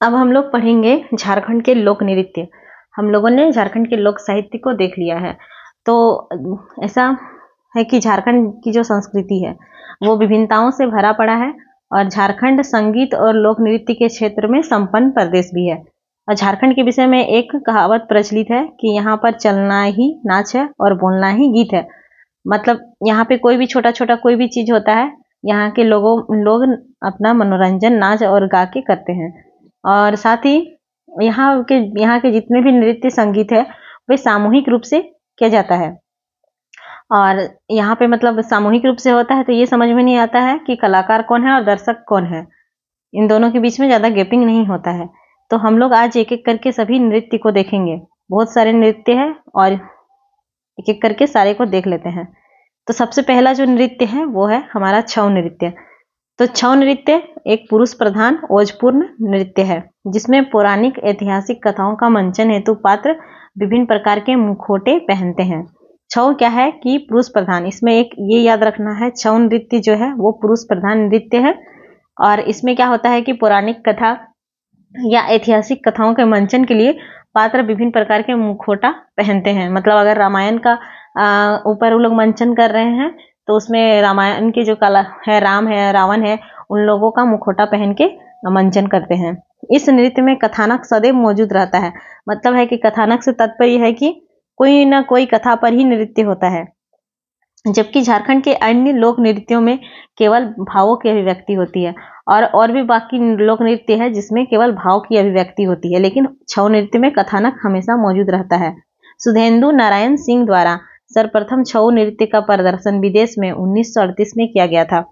अब हम लोग पढ़ेंगे झारखंड के लोक नृत्य। हम लोगों ने झारखंड के लोक साहित्य को देख लिया है। तो ऐसा है कि झारखंड की जो संस्कृति है वो विभिन्नताओं से भरा पड़ा है और झारखंड संगीत और लोक नृत्य के क्षेत्र में संपन्न प्रदेश भी है। और झारखंड के विषय में एक कहावत प्रचलित है कि यहाँ पर चलना ही नाच है और बोलना ही गीत है। मतलब यहाँ पे कोई भी छोटा छोटा कोई भी चीज होता है, यहाँ के लोग अपना मनोरंजन नाच और गा के करते हैं। और साथ ही यहाँ के जितने भी नृत्य संगीत है वे सामूहिक रूप से किया जाता है। और यहाँ पे मतलब सामूहिक रूप से होता है तो ये समझ में नहीं आता है कि कलाकार कौन है और दर्शक कौन है। इन दोनों के बीच में ज्यादा गैपिंग नहीं होता है। तो हम लोग आज एक एक करके सभी नृत्य को देखेंगे। बहुत सारे नृत्य है और एक एक करके सारे को देख लेते हैं। तो सबसे पहला जो नृत्य है वो है हमारा छऊ नृत्य। तो छऊ नृत्य एक पुरुष प्रधान ओजपूर्ण नृत्य है जिसमें पौराणिक ऐतिहासिक कथाओं का मंचन हेतु पात्र विभिन्न प्रकार के मुखौटे पहनते हैं। छऊ क्या है कि पुरुष प्रधान। इसमें एक ये याद रखना है, छऊ नृत्य जो है वो पुरुष प्रधान नृत्य है। और इसमें क्या होता है कि पौराणिक कथा या ऐतिहासिक कथाओं के मंचन के लिए पात्र विभिन्न प्रकार के मुखौटा पहनते हैं। मतलब अगर रामायण का ऊपर वो लोग मंचन कर रहे हैं तो उसमें रामायण के जो कला है, राम है, रावण है, उन लोगों का मुखौटा पहन के मंचन करते हैं। इस नृत्य में कथानक सदैव मौजूद रहता है। मतलब है कि कथानक से तात्पर्य है कि कोई ना कोई कथा पर ही नृत्य होता है। जबकि झारखंड के अन्य लोक नृत्यों में केवल भावों की अभिव्यक्ति होती है और भी बाकी लोक नृत्य है जिसमें केवल भाव की अभिव्यक्ति होती है, लेकिन छऊ नृत्य में कथानक हमेशा मौजूद रहता है। सुधेंदु नारायण सिंह द्वारा सर्वप्रथम छऊ नृत्य का प्रदर्शन विदेश में 1938 में किया गया था।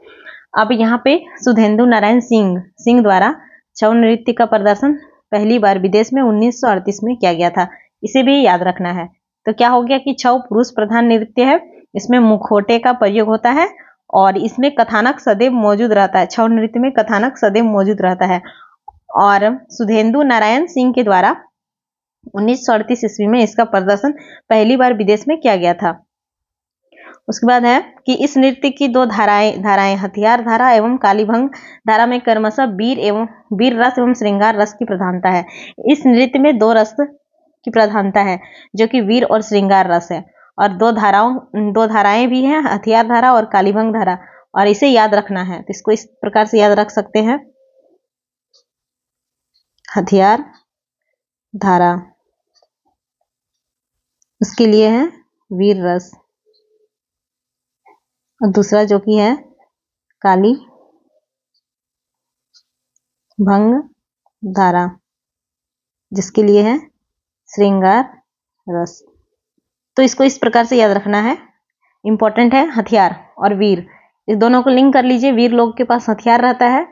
अब यहाँ पे सुधेंदु नारायण सिंह द्वारा छऊ नृत्य का प्रदर्शन पहली बार विदेश में 1938 में किया गया था। इसे भी याद रखना है। तो क्या हो गया कि छऊ पुरुष प्रधान नृत्य है, इसमें मुखौटे का प्रयोग होता है और इसमें कथानक सदैव मौजूद रहता है। छऊ नृत्य में कथानक सदैव मौजूद रहता है। और सुधेंदु नारायण सिंह के द्वारा 1938 ईस्वी में इसका प्रदर्शन पहली बार विदेश में किया गया था। उसके बाद है कि इस नृत्य की दो धाराएं हथियार धारा एवं कालीभंग धारा में क्रमशः वीर रस एवं श्रृंगार रस की प्रधानता है। इस नृत्य में दो रस की प्रधानता है जो कि वीर और श्रृंगार रस है। और दो धाराएं भी हैं, हथियार धारा और कालीभंग धारा। और इसे याद रखना है, तो इसको इस प्रकार से याद रख सकते हैं, हथियार धारा उसके लिए है वीर रस और दूसरा जो कि है काली भंग धारा जिसके लिए है श्रृंगार रस। तो इसको इस प्रकार से याद रखना है। इंपॉर्टेंट है हथियार और वीर, इस दोनों को लिंक कर लीजिए। वीर लोग के पास हथियार रहता है,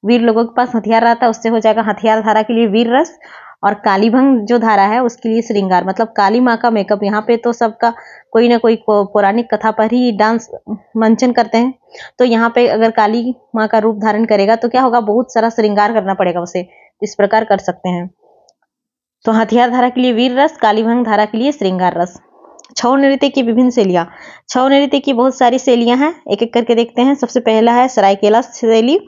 वीर लोगों के पास हथियार रहता है, उससे हो जाएगा हथियार धारा के लिए वीर रस और कालीभंग जो धारा है उसके लिए श्रृंगार। मतलब काली माँ का मेकअप। यहाँ पे तो सबका कोई ना कोई पौराणिक कथा पर ही डांस मंचन करते हैं। तो यहाँ पे अगर काली माँ का रूप धारण करेगा तो क्या होगा, बहुत सारा श्रृंगार करना पड़ेगा उसे। इस प्रकार कर सकते हैं। तो हथियार धारा के लिए वीर रस, कालीभंग धारा के लिए श्रृंगार रस। छऊ नृत्य की विभिन्न शैलियां। छऊ नृत्य की बहुत सारी शैलियां हैं, एक एक करके देखते हैं। सबसे पहला है सरायकेला शैली,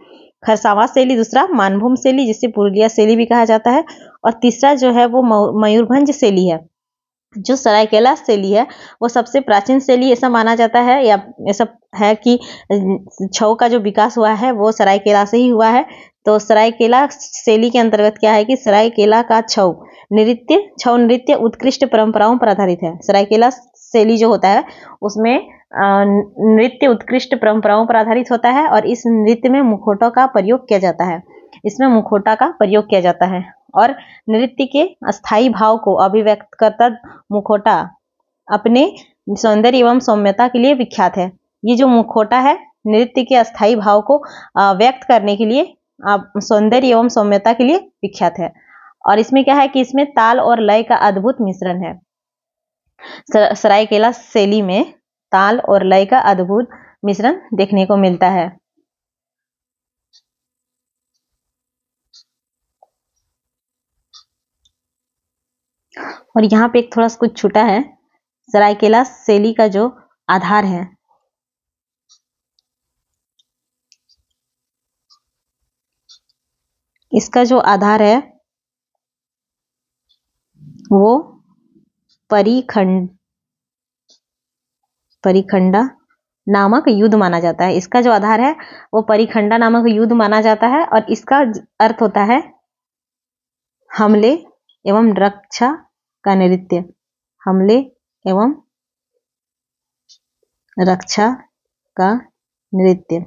खरसावां शैली, दूसरा मानभूम शैली जिसे पुरुलिया शैली भी कहा जाता है, और तीसरा जो है वो मयूरभंज शैली है। जो सरायकेला शैली है वो सबसे प्राचीन शैली ऐसा माना जाता है, या ऐसा है कि छऊ का जो विकास हुआ है वो सरायकेला से ही हुआ है। तो सरायकेला शैली के अंतर्गत क्या है कि सरायकेला का छऊ नृत्य उत्कृष्ट परंपराओं पर आधारित है। सरायकेला शैली जो होता है उसमें नृत्य उत्कृष्ट परंपराओं पर आधारित होता है और इस नृत्य में मुखौटों का प्रयोग किया जाता है। इसमें मुखौटा का प्रयोग किया जाता है और नृत्य के अस्थायी भाव को अभिव्यक्त करता मुखौटा अपने सौंदर्य एवं सौम्यता के लिए विख्यात है। ये जो मुखौटा है नृत्य के अस्थायी भाव को व्यक्त करने के लिए, सौंदर्य एवं सौम्यता के लिए विख्यात है। और इसमें क्या है कि इसमें ताल और लय का अद्भुत मिश्रण है। सरायकेला शैली में ताल और लय का अद्भुत मिश्रण देखने को मिलता है। और यहाँ पे एक थोड़ा सा कुछ छूटा है। सरायकेला शैली का जो आधार है, इसका जो आधार है वो परिखंडा नामक युद्ध माना जाता है। इसका जो आधार है वो परिखंडा नामक युद्ध माना जाता है और इसका अर्थ होता है हमले एवं रक्षा का नृत्य। हमले एवं रक्षा का नृत्य।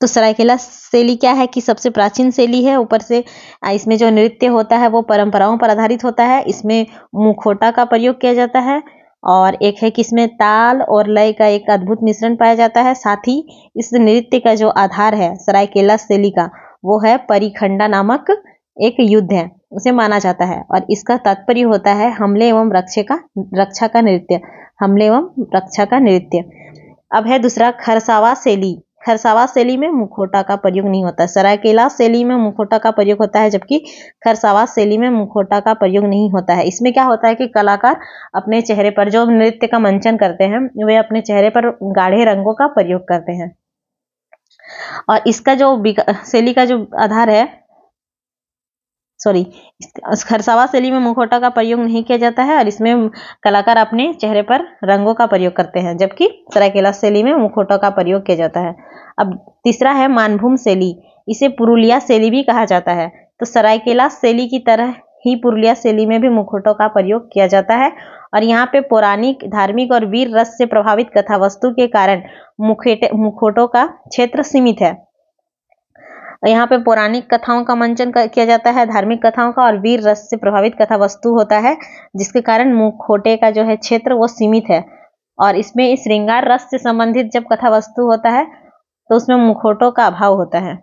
तो सरायकेला शैली क्या है कि सबसे प्राचीन शैली है। ऊपर से इसमें जो नृत्य होता है वो परंपराओं पर आधारित होता है। इसमें मुखौटा का प्रयोग किया जाता है और एक है कि इसमें ताल और लय का एक अद्भुत मिश्रण पाया जाता है। साथ ही इस नृत्य का जो आधार है सरायकेला शैली का वो है परिखंडा नामक एक युद्ध है, उसे माना जाता है और इसका तात्पर्य होता है हमले एवं रक्षा का नृत्य। हमले एवं रक्षा का नृत्य। अब है दूसरा खरसावा शैली। खरसावा शैली में मुखौटा का प्रयोग नहीं होता। सरायकेला शैली में मुखौटा का प्रयोग होता है जबकि खरसावा शैली में मुखौटा का प्रयोग नहीं होता है। इसमें क्या होता है कि कलाकार अपने चेहरे पर जो नृत्य का मंचन करते हैं वे अपने चेहरे पर गाढ़े रंगों का प्रयोग करते हैं और इसका जो शैली का जो आधार है खरसावा शैली में मुखौटा का प्रयोग नहीं किया जाता है और इसमें कलाकार अपने चेहरे पर रंगों का प्रयोग करते हैं जबकि सरायकेला शैली में मुखौटा का प्रयोग किया जाता है। अब तीसरा है मानभूम शैली। इसे पुरुलिया शैली भी कहा जाता है। तो सरायकेला शैली की तरह ही पुरुलिया शैली में भी मुखौटों का प्रयोग किया जाता है और यहाँ पे पौराणिक, धार्मिक और वीर रस से प्रभावित कथा वस्तु के कारण मुखौटों का क्षेत्र सीमित है। यहाँ पे पौराणिक कथाओं का मंचन किया जाता है, धार्मिक कथाओं का और वीर रस से प्रभावित कथा वस्तु होता है जिसके कारण मुखौटे का जो है क्षेत्र वो सीमित है और इसमें श्रृंगार रस से संबंधित जब कथा वस्तु होता है तो उसमें मुखौटों का अभाव होता है,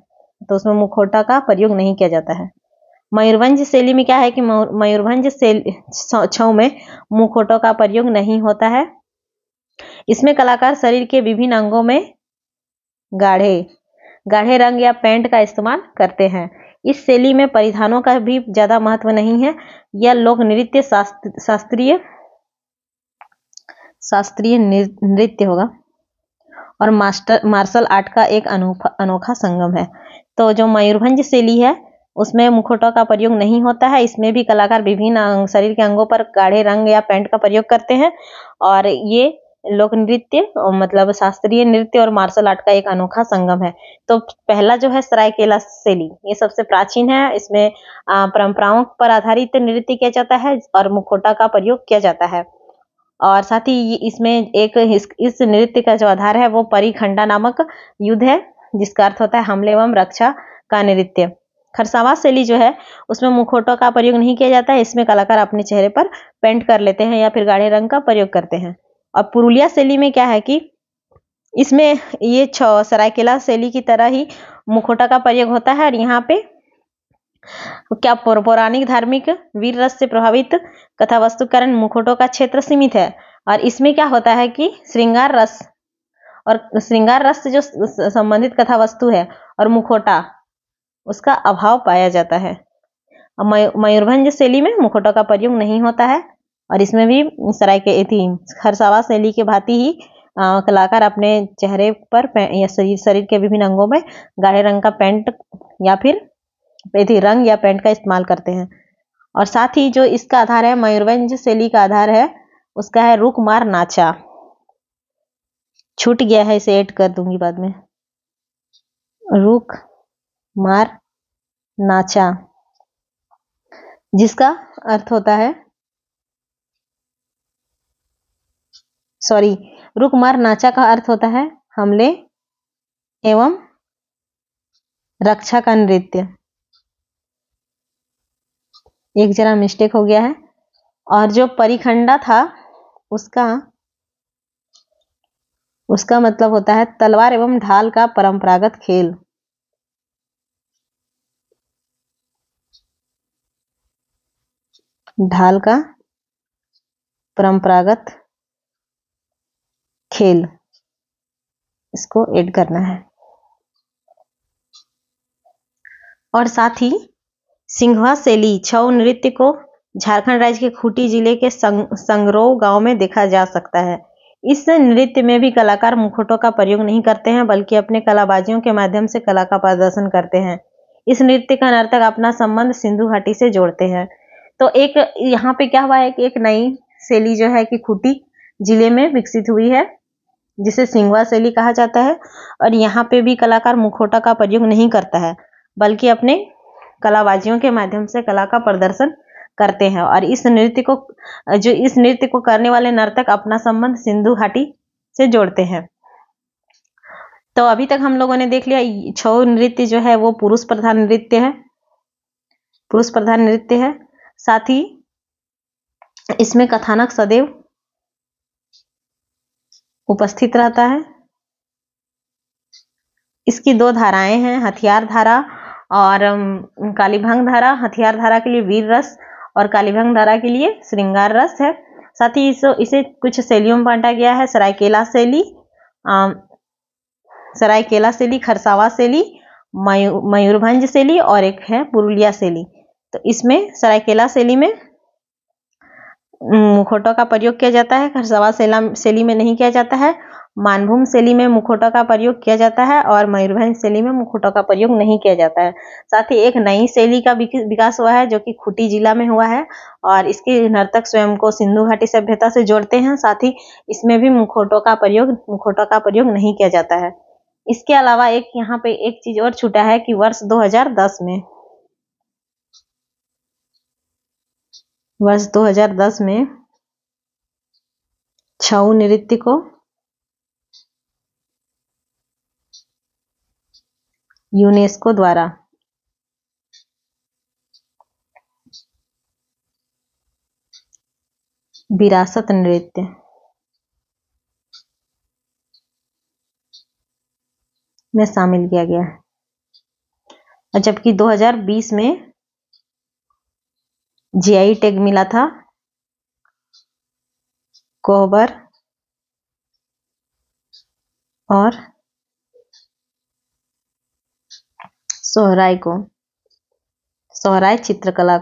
तो उसमें मुखौटा का प्रयोग नहीं किया जाता है। मयूरभंज शैली में क्या है कि मयूरभंज छौ में मुखौटों का प्रयोग नहीं होता है। इसमें कलाकार शरीर के विभिन्न अंगों में गाढ़े रंग या पेंट का इस्तेमाल करते हैं। इस शैली में परिधानों का भी ज्यादा महत्व नहीं है। यह लोक नृत्य शास्त्रीय नृत्य होगा और मार्शल आर्ट का एक अनोखा संगम है। तो जो मयूरभंज शैली है उसमें मुखौटों का प्रयोग नहीं होता है। इसमें भी कलाकार विभिन्न शरीर के अंगों पर गाढ़े रंग या पेंट का प्रयोग करते हैं और ये लोक नृत्य मतलब शास्त्रीय नृत्य और मार्शल आर्ट का एक अनोखा संगम है। तो पहला जो है सरायकेला शैली, ये सबसे प्राचीन है। इसमें परंपराओं पर आधारित नृत्य किया जाता है और मुखौटा का प्रयोग किया जाता है और साथ ही इसमें एक इस नृत्य का जो आधार है वो परिखंडा नामक युद्ध है जिसका अर्थ होता है हमले एवं रक्षा का नृत्य। खरसावा शैली जो है उसमें मुखौटों का प्रयोग नहीं किया जाता है। इसमें कलाकार अपने चेहरे पर पेंट कर लेते हैं या फिर गाढ़े रंग का प्रयोग करते हैं। और पुरुलिया शैली में क्या है कि इसमें ये सरायकेला शैली की तरह ही मुखौटा का प्रयोग होता है और यहाँ पे क्या पौराणिक, धार्मिक, वीर रस से प्रभावित कथा वस्तु कारण मुखौटों का क्षेत्र सीमित है और इसमें क्या होता है कि श्रृंगार रस से जो संबंधित कथा वस्तु है और मुखौटा उसका अभाव पाया जाता है। मयूरभंज शैली में मुखौटों का प्रयोग नहीं होता है और इसमें भी खरसावा शैली के भांति ही कलाकार अपने चेहरे पर या शरीर के विभिन्न अंगों में गाढ़े रंग का पेंट या फिर रंग या पेंट का इस्तेमाल करते हैं। और साथ ही जो इसका आधार है मयूरभंज शैली का आधार है उसका है रुक मार नाचा। छूट गया है, इसे ऐड कर दूंगी बाद में। रुक मार नाचा जिसका अर्थ होता है रुक मार नाचा का अर्थ होता है हमले एवं रक्षा का नृत्य। एक जरा मिस्टेक हो गया है। और जो परिखंडा था उसका मतलब होता है तलवार एवं ढाल का परंपरागत खेल। ढाल का परंपरागत खेल, इसको ऐड करना है। और साथ ही सिंघवा शैली छऊ नृत्य को झारखंड राज्य के खूंटी जिले के संगरोह गांव में देखा जा सकता है। इस नृत्य में भी कलाकार मुखौटों का प्रयोग नहीं करते हैं, बल्कि अपने कलाबाजियों के माध्यम से कला का प्रदर्शन करते हैं। इस नृत्य का नर्तक अपना संबंध सिंधु घाटी से जोड़ते हैं। तो एक यहाँ पे क्या हुआ है कि एक नई शैली जो है कि खूंटी जिले में विकसित हुई है, जिसे सिंगवा शैली कहा जाता है। और यहाँ पे भी कलाकार मुखौटा का प्रयोग नहीं करता है, बल्कि अपने कलाबाजियों के माध्यम से कला का प्रदर्शन करते हैं। और इस नृत्य को करने वाले नर्तक अपना संबंध सिंधु घाटी से जोड़ते हैं। तो अभी तक हम लोगों ने देख लिया छऊ नृत्य जो है वो पुरुष प्रधान नृत्य है। साथ ही इसमें कथानक सदैव उपस्थित रहता है। इसकी दो धाराएं हैं, हथियार धारा और कालीभंग धारा। हथियार धारा के लिए वीर रस और कालीभंग धारा के लिए श्रृंगार रस है। साथ ही इसे कुछ शैलियों में बांटा गया है, सरायकेला शैली, खरसावा शैली, मयूरभंज शैली और एक है पुरुलिया शैली। तो इसमें सरायकेला शैली में मुखौटों का प्रयोग किया जाता है, खरसावा शैली में नहीं किया जाता है, मानभूम शैली में मुखौटों का प्रयोग किया जाता है और मयूरभंज शैली में मुखौटों का प्रयोग नहीं किया जाता है। साथ ही एक नई शैली का विकास हुआ है जो कि खूंटी जिला में हुआ है और इसके नर्तक स्वयं को सिंधु घाटी सभ्यता से जोड़ते हैं। साथ ही इसमें भी मुखौटों का प्रयोग नहीं किया जाता है। इसके अलावा यहाँ पे एक चीज और छूटा है कि वर्ष 2010 में छऊ नृत्य को यूनेस्को द्वारा विरासत नृत्य में शामिल किया गया है। जबकि 2020 में जीआई टैग मिला था कोहबर और सोहराय चित्रकला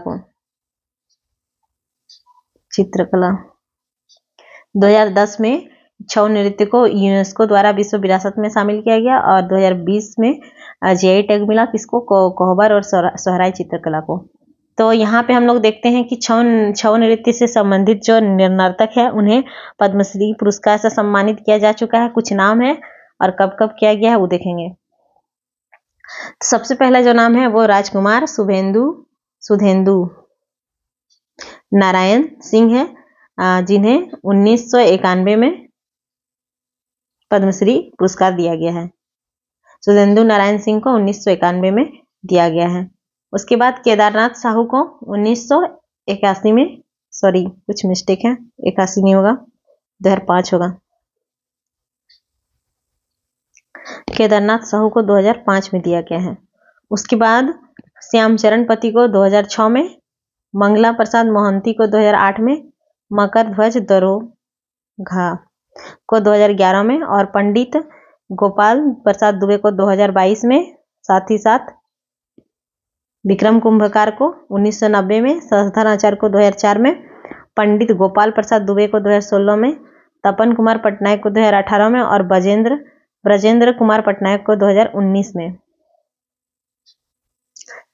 2010 में छऊ नृत्य को यूनेस्को द्वारा विश्व विरासत में शामिल किया गया और 2020 में जीआई टैग मिला किसको, कोहबर और सोहराय चित्रकला को। तो यहाँ पे हम लोग देखते हैं कि छऊ नृत्य से संबंधित जो नर्तक है उन्हें पद्मश्री पुरस्कार से सम्मानित किया जा चुका है। कुछ नाम है और कब कब किया गया है वो देखेंगे। सबसे पहला जो नाम है वो राजकुमार सुधेंदु नारायण सिंह है, जिन्हें 1991 में पद्मश्री पुरस्कार दिया गया है। सुधेंदु नारायण सिंह को 1991 में दिया गया है। उसके बाद केदारनाथ साहू को 1981 में, सॉरी कुछ मिस्टेक है, 81 नहीं होगा, 2005 होगा। केदारनाथ साहू को 2005 में दिया गया है। उसके बाद श्यामचरण पति को 2006 में, मंगला प्रसाद मोहंती को 2008 में, मकर ध्वज दरोगा को 2011 में और पंडित गोपाल प्रसाद दुबे को 2022 में। साथ ही साथ विक्रम कुंभकार को 1990 में, सहस्त्र आचार्य को 2004 में, पंडित गोपाल प्रसाद दुबे को 2016 में, तपन कुमार पटनायक को 2018 में और ब्रजेंद्र कुमार पटनायक को 2019 में।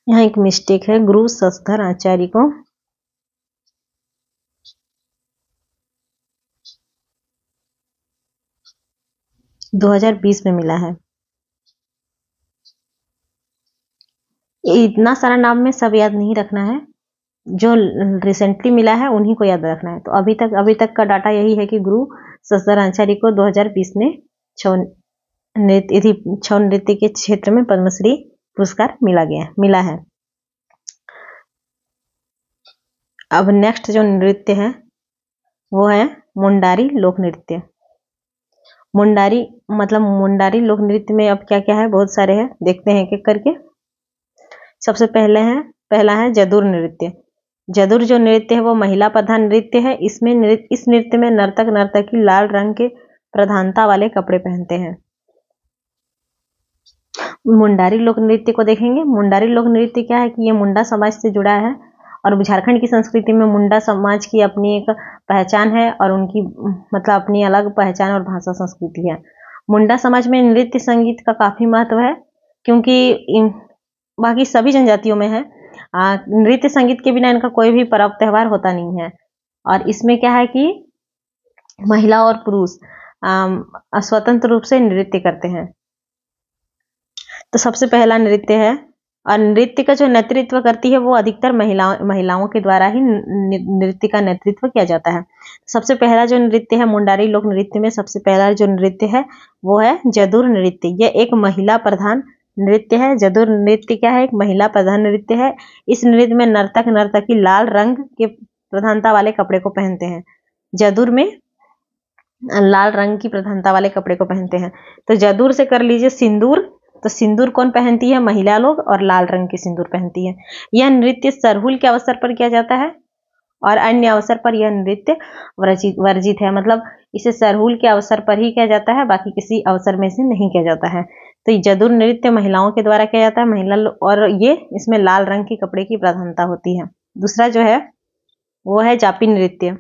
यहाँ एक मिस्टेक है, गुरु सहस्त्र आचार्य को 2020 में मिला है। ये इतना सारा नाम में सब याद नहीं रखना है, जो रिसेंटली मिला है उन्हीं को याद रखना है। तो अभी तक का डाटा यही है कि गुरु सहस्त्र आचार्य को 2020 में छऊ नृत्य के क्षेत्र में पद्मश्री पुरस्कार मिला है। अब नेक्स्ट जो नृत्य है वो है मुंडारी लोक नृत्य। मुंडारी लोक नृत्य में अब क्या क्या है, बहुत सारे हैं, देखते हैं एक करके। सबसे पहला है जदुर नृत्य। जदुर जो नृत्य है वो महिला प्रधान नृत्य है। इस नृत्य में नर्तक नर्तकी लाल रंग के प्रधानता वाले कपड़े पहनते हैं। मुंडारी लोक नृत्य को देखेंगे। मुंडारी लोक नृत्य क्या है कि ये मुंडा समाज से जुड़ा है और झारखंड की संस्कृति में मुंडा समाज की अपनी एक पहचान है और उनकी मतलब अपनी अलग पहचान और भाषा संस्कृति है। मुंडा समाज में नृत्य संगीत का काफी महत्व है, क्योंकि बाकी सभी जनजातियों में है। नृत्य संगीत के बिना इनका कोई भी पर्व त्योहार होता नहीं है। और इसमें क्या है कि महिला और पुरुष स्वतंत्र रूप से नृत्य करते हैं। तो सबसे पहला नृत्य है, और नृत्य का जो नेतृत्व करती है वो अधिकतर महिलाओं के द्वारा ही नृत्य का नेतृत्व किया जाता है। सबसे पहला जो नृत्य है मुंडारी लोक नृत्य में सबसे पहला जो नृत्य है वो है जदुर नृत्य। यह एक महिला प्रधान नृत्य है। जदुर नृत्य क्या है? एक महिला प्रधान नृत्य है। इस नृत्य में नर्तक नर्तकी लाल रंग के प्रधानता वाले कपड़े को पहनते हैं। जदुर में लाल रंग की प्रधानता वाले कपड़े को पहनते हैं। तो जदुर से कर लीजिए सिंदूर। तो सिंदूर कौन पहनती है? महिला लोग, और लाल रंग की सिंदूर पहनती है। यह नृत्य सरहुल के अवसर पर किया जाता है और अन्य अवसर पर यह नृत्य वर्जित है। मतलब इसे सरहुल के अवसर पर ही किया जाता है, बाकी किसी अवसर में इसे नहीं किया जाता है। तो जदुर नृत्य महिलाओं के द्वारा किया जाता है, और ये इसमें लाल रंग के कपड़े की प्रधानता होती है। दूसरा जो है वो है जापी नृत्य।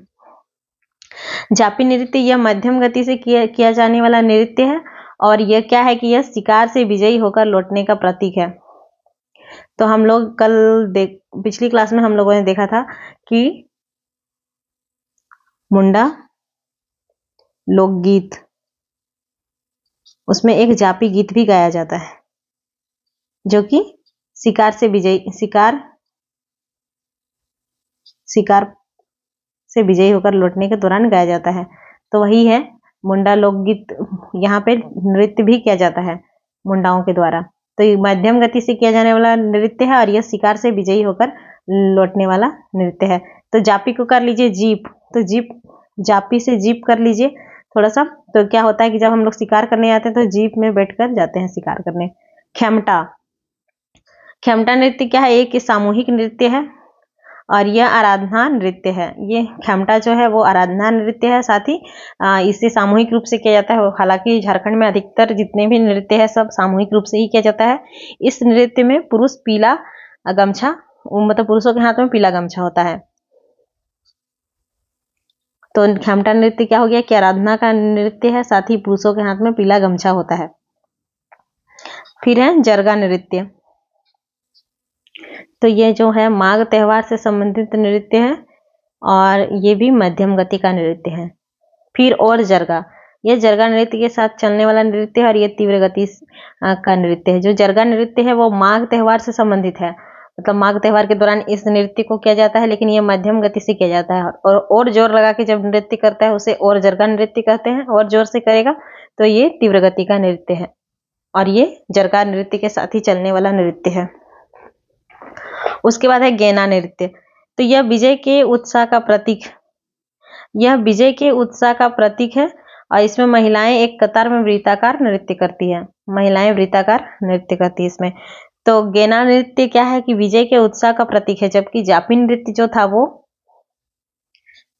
जापी नृत्य यह मध्यम गति से किया जाने वाला नृत्य है, और यह क्या है कि यह शिकार से विजयी होकर लौटने का प्रतीक है। तो हम लोग पिछली क्लास में हम लोगों ने देखा था कि मुंडा लोकगीत, उसमें एक जापी गीत भी गाया जाता है जो कि शिकार से विजयी होकर लौटने के दौरान गाया जाता है। तो वही है मुंडा लोकगीत। यहाँ पे नृत्य भी किया जाता है मुंडाओं के द्वारा। तो ये मध्यम गति से किया जाने वाला नृत्य है, और यह शिकार से विजयी होकर लौटने वाला नृत्य है। तो जापी को कर लीजिए जीप। तो जापी से जीप कर लीजिए थोड़ा सा। तो क्या होता है कि जब हम लोग शिकार करने जाते हैं तो जीप में बैठकर जाते हैं शिकार करने। खेमटा नृत्य क्या है? एक सामूहिक नृत्य है और यह आराधना नृत्य है। ये खेमटा जो है वो आराधना नृत्य है, साथ ही इसे सामूहिक रूप से किया जाता है। हालांकि झारखंड में अधिकतर जितने भी नृत्य है सब सामूहिक रूप से ही किया जाता है। इस नृत्य में पुरुष पीला गमछा, मतलब पुरुषों के हाथ में पीला गमछा होता है। तो खेमटा नृत्य क्या हो गया कि आराधना का नृत्य है, साथ ही पुरुषों के हाथ में पीला गमछा होता है। फिर है जरगा नृत्य। तो ये जो है माघ त्योहार से संबंधित नृत्य है, और ये भी मध्यम गति का नृत्य है। फिर और जरगा, ये जरगा नृत्य के साथ चलने वाला नृत्य है, और ये तीव्र गति का नृत्य है। जो जरगा नृत्य है वो माघ त्योहार से संबंधित है। मतलब माघ त्योहार के दौरान इस नृत्य को किया जाता है, लेकिन ये मध्यम गति से किया जाता है। और जोर लगा के जब नृत्य करता है उसे और जरगा नृत्य कहते हैं। और जोर से करेगा तो ये तीव्र गति का नृत्य है, और ये जरगा नृत्य के साथ ही चलने वाला नृत्य है। उसके बाद है गेना नृत्य। तो यह विजय के उत्साह का प्रतीक है, और इसमें महिलाएं एक कतार में वृत्ताकार नृत्य करती है। इसमें। तो गेना नृत्य क्या है कि विजय के उत्साह का प्रतीक है, जबकि जापी नृत्य जो था वो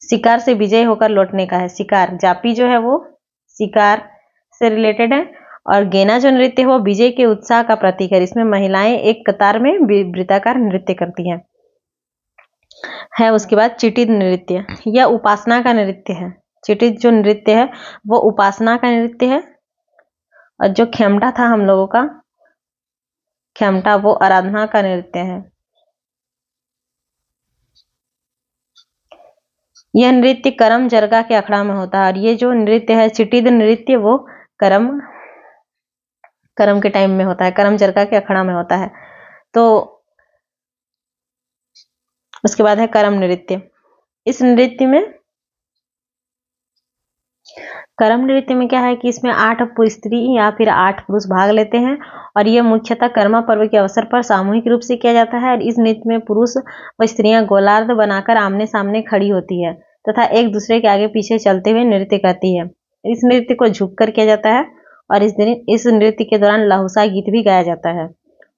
शिकार से विजय होकर लौटने का है। जापी जो है वो शिकार से रिलेटेड है, और गेना जो नृत्य है वो विजय के उत्साह का प्रतीक है। इसमें महिलाएं एक कतार में वृत्ताकार नृत्य करती हैं। उसके बाद चिटित नृत्य, यह उपासना का नृत्य है। चिटित जो नृत्य है वो उपासना का नृत्य है, और जो खेमटा था हम लोगों का खेमटा वो आराधना का नृत्य है। यह नृत्य करम जरगा के अखड़ा में होता है, और ये जो नृत्य है चिटित नृत्य वो करम के टाइम में होता है, करम जरगा के अखड़ा में होता है। तो उसके बाद है करम नृत्य। इस नृत्य में करम नृत्य में क्या है कि इसमें 8 स्त्री या फिर 8 पुरुष भाग लेते हैं, और यह मुख्यतः कर्मा पर्व के अवसर पर सामूहिक रूप से किया जाता है। और इस नृत्य में पुरुष व स्त्रियां गोलार्ध बनाकर आमने सामने खड़ी होती है तथा एक दूसरे के आगे पीछे चलते हुए नृत्य करती है। इस नृत्य को झुककर किया जाता है, और इस नृत्य के दौरान लहुसा गीत भी गाया जाता है।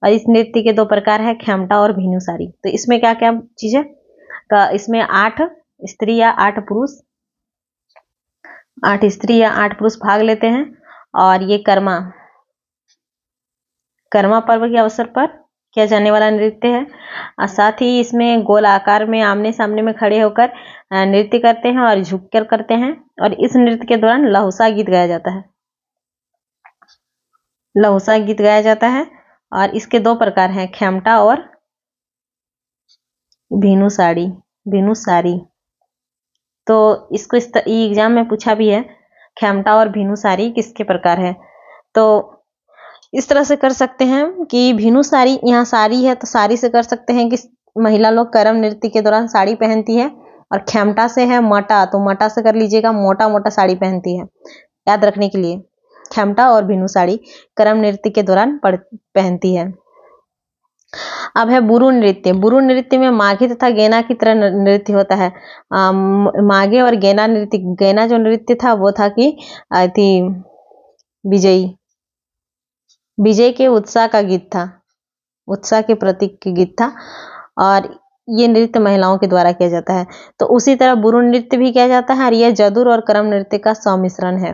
और इस नृत्य के 2 प्रकार है, खेमटा और भिनुसारी। तो इसमें क्या क्या चीज है? इसमें 8 स्त्री या 8 पुरुष 8 स्त्री या 8 पुरुष भाग लेते हैं, और ये कर्मा पर्व के अवसर पर किया जाने वाला नृत्य है। और साथ ही इसमें गोल आकार में आमने सामने में खड़े होकर नृत्य करते हैं और झुककर करते हैं। और इस नृत्य के दौरान लहुसा गीत गाया जाता है। लहुसा गीत गाया जाता है। और इसके दो प्रकार हैं, खेमटा और भेनुसारी। भेनुसारी तो इसको एग्जाम में पूछा भी है, खेमटा और भेनुसारी किसके प्रकार है। तो इस तरह से कर सकते हैं कि भेनुसारी, यहाँ साड़ी है तो साड़ी से कर सकते हैं कि महिला लोग करम नृत्य के दौरान साड़ी पहनती है। और खेमटा से है मटा, तो मटा से कर लीजिएगा, मोटा मोटा साड़ी पहनती है। याद रखने के लिए खेमटा और भेनुसारी करम नृत्य के दौरान पहनती है। अब है बुरु नृत्य। बुरु नृत्य में माघे तथा गेना की तरह नृत्य होता है। माघे और गेना नृत्य, गेना जो नृत्य था वो था कि विजयी, विजय के उत्साह का गीत था, उत्साह के प्रतीक के गीत था। और ये नृत्य महिलाओं के द्वारा किया जाता है। तो उसी तरह बुरु नृत्य भी किया जाता है और यह जदुर और करम नृत्य का सम्मिश्रण है।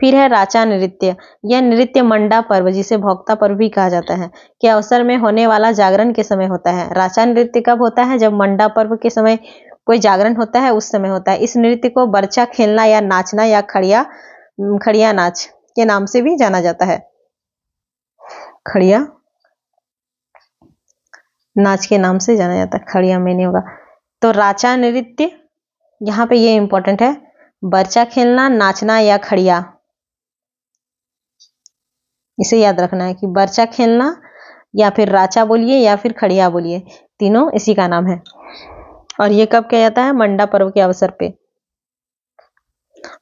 फिर है राचा नृत्य। यह नृत्य मंडा पर्व, जिसे भोक्ता पर्व भी कहा जाता है, के अवसर में होने वाला जागरण के समय होता है। राचा नृत्य कब होता है? जब मंडा पर्व के समय कोई जागरण होता है, उस समय होता है। इस नृत्य को बर्चा खेलना या नाचना या खड़िया नाच के नाम से भी जाना जाता है। खड़िया नाच के नाम से जाना जाता है, खड़िया में नहीं होगा। तो राचा नृत्य, यहाँ पे ये इंपॉर्टेंट है, बर्चा खेलना, नाचना या खड़िया, इसे याद रखना है कि बर्चा खेलना या फिर राचा बोलिए या फिर खड़िया बोलिए, तीनों इसी का नाम है। और ये कब किया जाता है? मंडा पर्व के अवसर पे।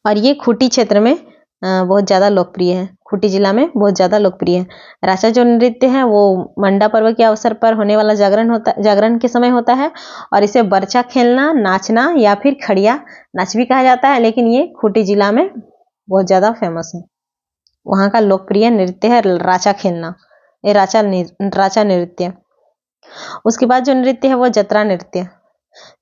और ये खूंटी क्षेत्र में बहुत ज्यादा लोकप्रिय है, खूंटी जिला में बहुत ज्यादा लोकप्रिय है। राचा जो नृत्य है वो मंडा पर्व के अवसर पर होने वाला जागरण के समय होता है। और इसे बर्चा खेलना, नाचना या फिर खड़िया नाच भी कहा जाता है। लेकिन ये खूंटी जिला में बहुत ज्यादा फेमस है, वहां का लोकप्रिय नृत्य है राचा खेलना, ये राचा नृत्य। उसके बाद जो नृत्य है वो जतरा नृत्य।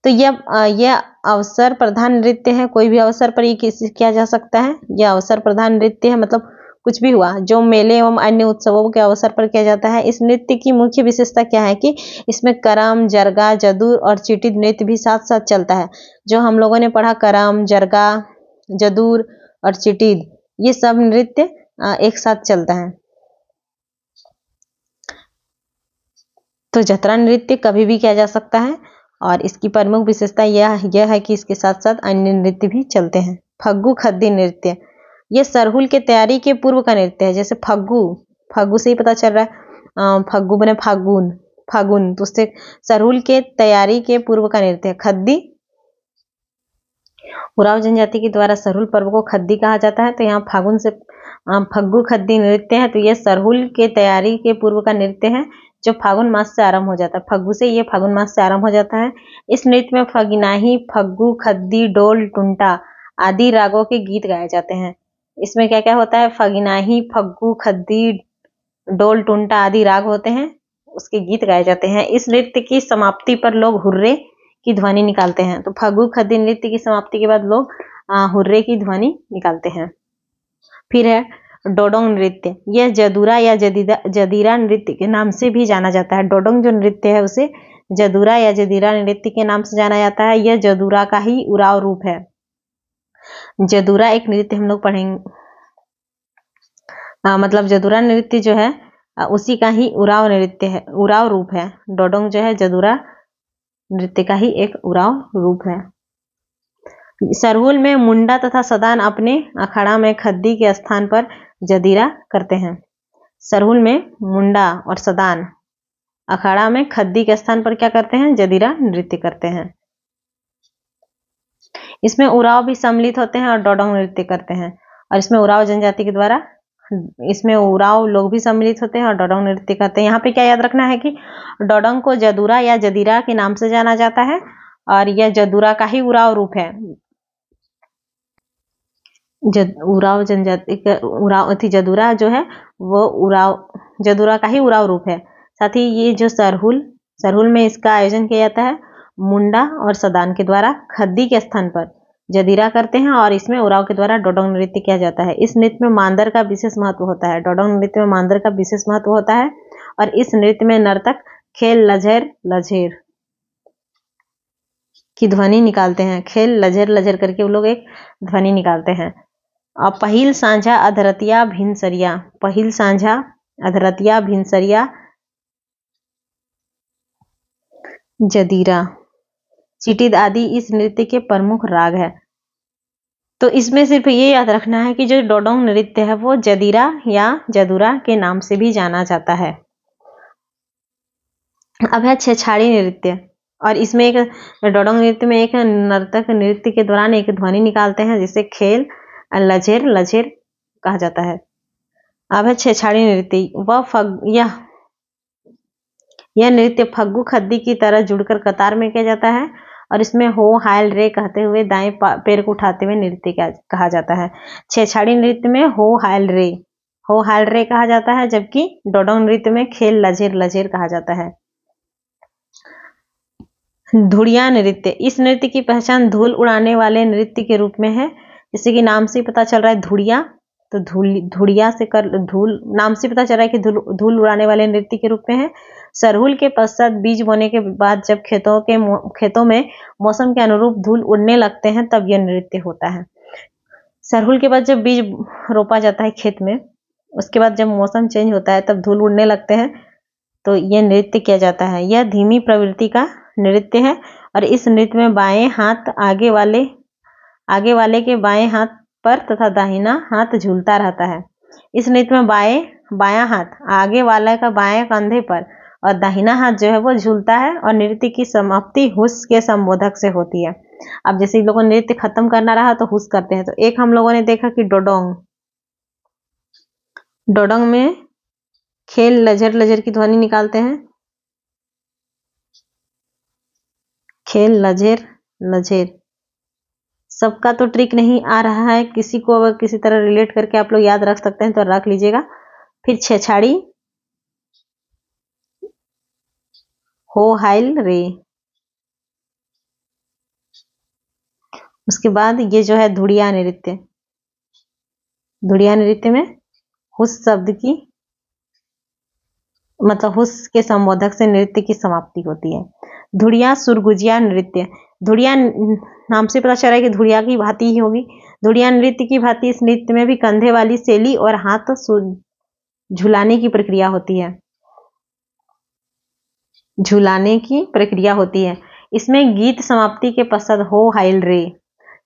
तो यह अवसर प्रधान नृत्य है, कोई भी अवसर पर ये किया जा सकता है। यह अवसर प्रधान नृत्य है, मतलब कुछ भी हुआ जो मेले एवं अन्य उत्सवों के अवसर पर किया जाता है। इस नृत्य की मुख्य विशेषता क्या है कि इसमें करम, जरगा, जदूर और चिटिद नृत्य भी साथ साथ चलता है। जो हम लोगों ने पढ़ा करम, जरगा, जदूर और चिटिद, ये सब नृत्य एक साथ चलता है। तो जतरा नृत्य कभी भी किया जा सकता है और इसकी प्रमुख विशेषता यह है कि इसके साथ साथ अन्य नृत्य भी चलते हैं। फग्गू खद्दी नृत्य, यह सरहुल के तैयारी के पूर्व का नृत्य है। जैसे फग्गू से ही पता चल रहा है, फग्गू बने फागुन, तो उससे सरहुल के तैयारी के पूर्व का नृत्य है। खद्दी, उराव जनजाति के द्वारा सरहुल पर्व को खद्दी कहा जाता है। तो यहाँ फागुन से फग्गू खद्दी नृत्य है, तो यह सरहुल के तैयारी के पूर्व का नृत्य है जो फागुन मास से आरंभ हो जाता है। फग्गू से ये फागुन मास से आरंभ हो जाता है। इस नृत्य में फगिनाही, फग्गू, खद्दी, डोल, टुंटा आदि रागों के गीत गाए जाते हैं। इसमें क्या क्या होता है? फगिनाही, फग्गू, खद्दी, डोल, टुंटा आदि राग होते हैं, उसके गीत गाए जाते हैं। इस नृत्य की समाप्ति पर लोग हुर्रे की ध्वनि निकालते हैं। तो फग्गू खद्दी नृत्य की समाप्ति के बाद लोग हुर्रे की ध्वनि निकालते हैं। फिर है डोडोंग नृत्य। यह जदूरा या जदीरा नृत्य के नाम से भी जाना जाता है। डोडोंग जो नृत्य है उसे जदूरा या जदीरा नृत्य के नाम से जाना जाता है। यह जदूरा का ही उराव रूप है। जदूरा एक नृत्य हम लोग पढ़ेंगे, मतलब जदूरा नृत्य जो है उसी का ही उराव नृत्य है, उराव रूप है। डोडोंग जो है जदूरा नृत्य का ही एक उराव रूप है। सरहुल में मुंडा तथा सदान अपने अखाड़ा में खद्दी के स्थान पर जदीरा करते हैं। सरहुल में मुंडा और सदान अखाड़ा में खद्दी के स्थान पर क्या करते हैं? जदीरा नृत्य करते हैं। इसमें उराव भी सम्मिलित होते हैं और डोडोंग नृत्य करते हैं। और इसमें उराव जनजाति के द्वारा, इसमें उराव लोग भी सम्मिलित होते हैं और डोडोंग नृत्य करते हैं। यहाँ पे क्या याद रखना है कि डोडोंग को जदूरा या जदीरा के नाम से जाना जाता है और यह जदूरा का ही उराव रूप है। उराव जनजाति का जदूरा जो है वो जदूरा का ही उराव रूप है। साथ ही ये जो सरहुल में इसका आयोजन किया जाता है मुंडा और सदान के द्वारा खद्दी के स्थान पर जदीरा करते हैं और इसमें उराव के द्वारा डोडोंग नृत्य किया जाता है। इस नृत्य में मांदर का विशेष महत्व होता है। डोडोंग नृत्य में मांदर का विशेष महत्व होता है और इस नृत्य में नर्तक खेल लझेर लझेर की ध्वनि निकालते हैं। खेल लझेर लझेर करके वो लोग एक ध्वनि निकालते हैं। और पहिल सांझा अधरतिया भिनसरिया, पहिल सांझा अधरतिया भिनसरिया जदीरा चिटिद आदि इस नृत्य के प्रमुख राग है। तो इसमें सिर्फ ये याद रखना है कि जो डोडोंग नृत्य है वो जदीरा या जदूरा के नाम से भी जाना जाता है। अब है छेछाड़ी नृत्य, और इसमें एक डोडोंग नृत्य में एक नर्तक नृत्य के दौरान एक ध्वनि निकालते हैं जिसे खेल लझेर लझेर कहा जाता है। अब है छेछाड़ी नृत्य। यह नृत्य फग्गू खद्दी की तरह जुड़कर कतार में किया जाता है और इसमें हो हायल रे कहते हुए दाएं पैर को उठाते हुए नृत्य कहा जाता है। छेछाड़ी नृत्य में हो हायल रे कहा जाता है, जबकि डोडोंग नृत्य में खेल लझेर लझेर कहा जाता है। धुड़िया नृत्य, इस नृत्य की पहचान धूल उड़ाने वाले नृत्य के रूप में है। जैसे कि नाम से पता चल रहा है धुड़िया, तो धुड़िया से कर धूल, नाम से पता चल रहा है कि धूल उड़ाने वाले नृत्य के रूप में है। सरहुल के पश्चात बीज बोने के बाद जब खेतों में मौसम के अनुरूप धूल उड़ने लगते हैं तब यह नृत्य होता है। सरहुल के बाद जब बीज रोपा जाता है खेत में, उसके बाद जब मौसम चेंज होता है तब धूल उड़ने लगते हैं, तो यह नृत्य किया जाता है। यह धीमी प्रवृत्ति का नृत्य है और इस नृत्य में बाएं हाथ आगे वाले के बाएं हाथ पर तथा दाहिना हाथ झूलता रहता है। इस नृत्य में बायां हाथ आगे वाले का बाएं कंधे पर और दाहिना हाथ जो है वो झूलता है और नृत्य की समाप्ति हुस के संबोधक से होती है। अब जैसे लोगों ने नृत्य खत्म करना रहा तो हुस करते हैं। तो एक हम लोगों ने देखा कि डोडोंग में खेल लझर लझर की ध्वनि निकालते हैं, खेल लझेर लझेर। सबका तो ट्रिक नहीं आ रहा है, किसी को अगर किसी तरह रिलेट करके आप लोग याद रख सकते हैं तो रख लीजिएगा। फिर छेछाड़ी हो हाइल रे, उसके बाद ये जो है धुड़िया नृत्य। धुड़िया नृत्य में हुस शब्द की मतलब हुस के संबोधक से नृत्य की समाप्ति होती है। धुड़िया सुरगुजिया नृत्य, धुड़िया नाम से पता चल रहा है कि धुड़िया की भांति ही होगी। धुड़िया नृत्य की भांति इस नृत्य में भी कंधे वाली शैली और हाथ झुलाने की प्रक्रिया होती है। झुलाने की प्रक्रिया होती है। इसमें गीत समाप्ति के पश्चात हो हाइल रे,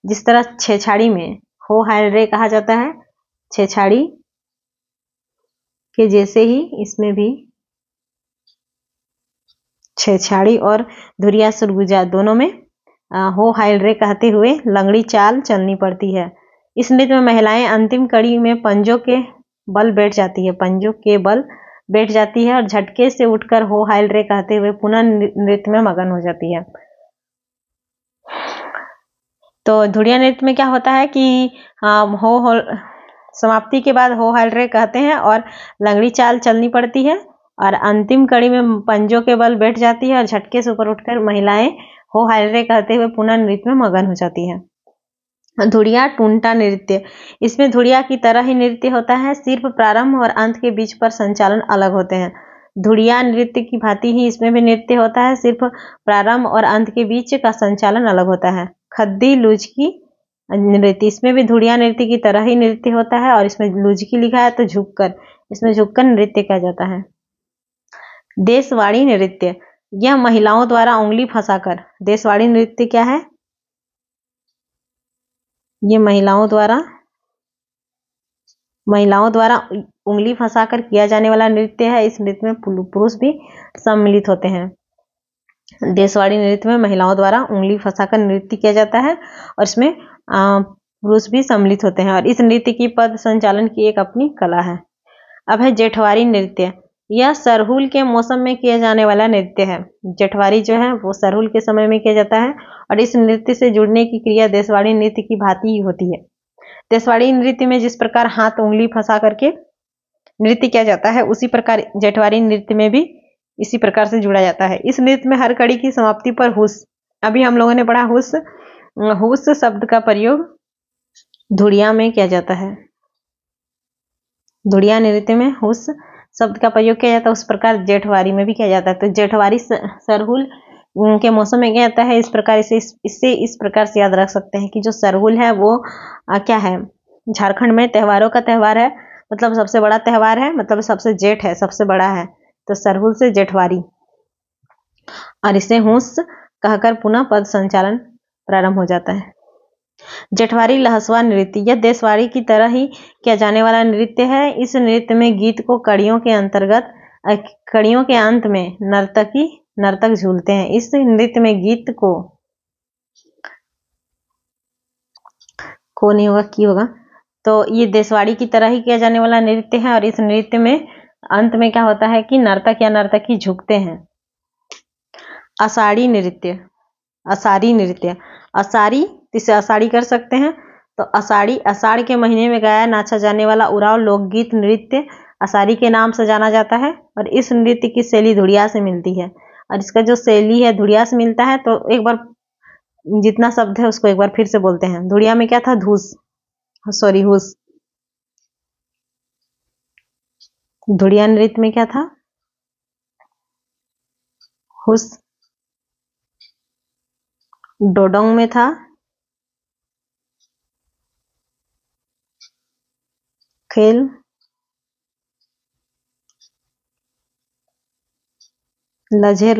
जिस तरह छेछाड़ी में हो हाइल रे कहा जाता है, छेछाड़ी के जैसे ही इसमें भी छेछाड़ी और धुरिया सुरगुजा दोनों में हो हाइल रे कहते हुए लंगड़ी चाल चलनी पड़ती है। इस नृत्य में महिलाएं अंतिम कड़ी में पंजों के बल बैठ जाती है और झटके से उठकर हो हाइल रे कहते हुए पुनः नृत्य में मगन हो जाती है। तो धुड़िया नृत्य में क्या होता है कि हो समाप्ति के बाद हो हाइल रे कहते हैं और लंगड़ी चाल चलनी पड़ती है और अंतिम कड़ी में पंजों के बल बैठ जाती है और झटके से ऊपर उठकर महिलाएं हो हाइल रे कहते हुए पुनः नृत्य में मगन हो जाती है। धुड़िया टूंटा नृत्य, इसमें धुड़िया की तरह ही नृत्य होता है, सिर्फ प्रारंभ और अंत के बीच पर संचालन अलग होते हैं। धुड़िया नृत्य की भांति ही इसमें भी नृत्य होता है, सिर्फ प्रारंभ और अंत के बीच का संचालन अलग होता है। खद्दी लुझकी नृत्य, इसमें भी धुड़िया नृत्य की तरह ही नृत्य होता है और इसमें लुझकी लिखा है तो इसमें झुककर नृत्य किया जाता है। देशवाड़ी नृत्य, यह महिलाओं द्वारा उंगली फंसाकर, देशवाड़ी नृत्य क्या है? ये महिलाओं द्वारा उंगली फंसाकर किया जाने वाला नृत्य है। इस नृत्य में पुरुष भी सम्मिलित होते हैं। देशवाड़ी नृत्य में महिलाओं द्वारा उंगली फंसाकर नृत्य किया जाता है और इसमें पुरुष भी सम्मिलित होते हैं और इस नृत्य की पद संचालन की एक अपनी कला है। अब है जेठवारी नृत्य, यह सरहुल के मौसम में किया जाने वाला नृत्य है। जेठवारी जो है वो सरहुल के समय में किया जाता है और इस नृत्य से जुड़ने की क्रिया देशवाड़ी नृत्य की भांति ही होती है। देशवाड़ी नृत्य में जिस प्रकार हाथ उंगली फंसा करके नृत्य किया जाता है, उसी प्रकार जेठवारी नृत्य में भी इसी प्रकार से जुड़ा जाता है। इस नृत्य में हर कड़ी की समाप्ति पर हुस, अभी हम लोगों ने पढ़ा हुस शब्द का प्रयोग धुड़िया में किया जाता है। धुड़िया नृत्य में हुस शब्द का प्रयोग किया जाता है उस प्रकार जेठवारी में भी किया जाता है। तो जेठवारी सरहुल के मौसम में क्या जाता है, इस प्रकार इससे इस प्रकार से याद रख सकते हैं कि जो सरहुल है वो क्या है, झारखंड में त्योहारों का त्योहार है, मतलब सबसे बड़ा त्योहार है, मतलब सबसे जेठ है, सबसे बड़ा है, तो सरहुल से जेठवारी। और इसे हुस कहकर पुनः पद संचालन प्रारंभ हो जाता है। जेठवारी लहसुआ नृत्य, यह देशवारी की तरह ही किया जाने वाला नृत्य है। इस नृत्य में गीत को कड़ियों के अंत में नर्तक झूलते हैं। इस नृत्य में गीत को नहीं होगा, की होगा। तो ये देशवाड़ी की तरह ही किया जाने वाला नृत्य है और इस नृत्य में अंत में क्या होता है कि नर्तक या नर्तकी झुकते हैं। आषाढ़ी नृत्य, इसे आषाढ़ी कर सकते हैं। तो आषाढ़ के महीने में गाया नाचा जाने वाला उराव लोकगीत नृत्य आषाढ़ी के नाम से जाना जाता है और इस नृत्य की शैली धुड़िया से मिलती है। और इसका जो शैली है धुड़िया से मिलता है। तो एक बार जितना शब्द है उसको एक बार फिर से बोलते हैं। धुड़िया में क्या था, हुस। धुड़िया नृत्य में क्या था, हुस। डोडोंग में था खेल। लझेर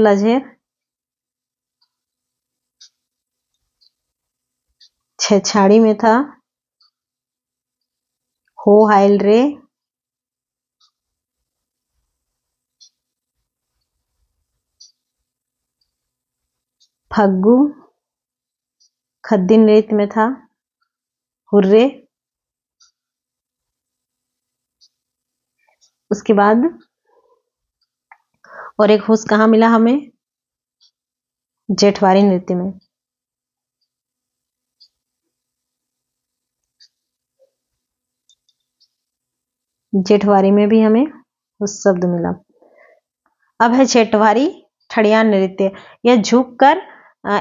छेछाड़ी में था हो हाइल रे। फग्गू खद्दी नृत्य में था हुर्रे। उसके बाद और एक हुस कहाँ मिला हमें, जेठवारी नृत्य में। जेठवारी में भी हमें हुस शब्द मिला। अब है जेठवारी ठड़िया नृत्य, यह झुककर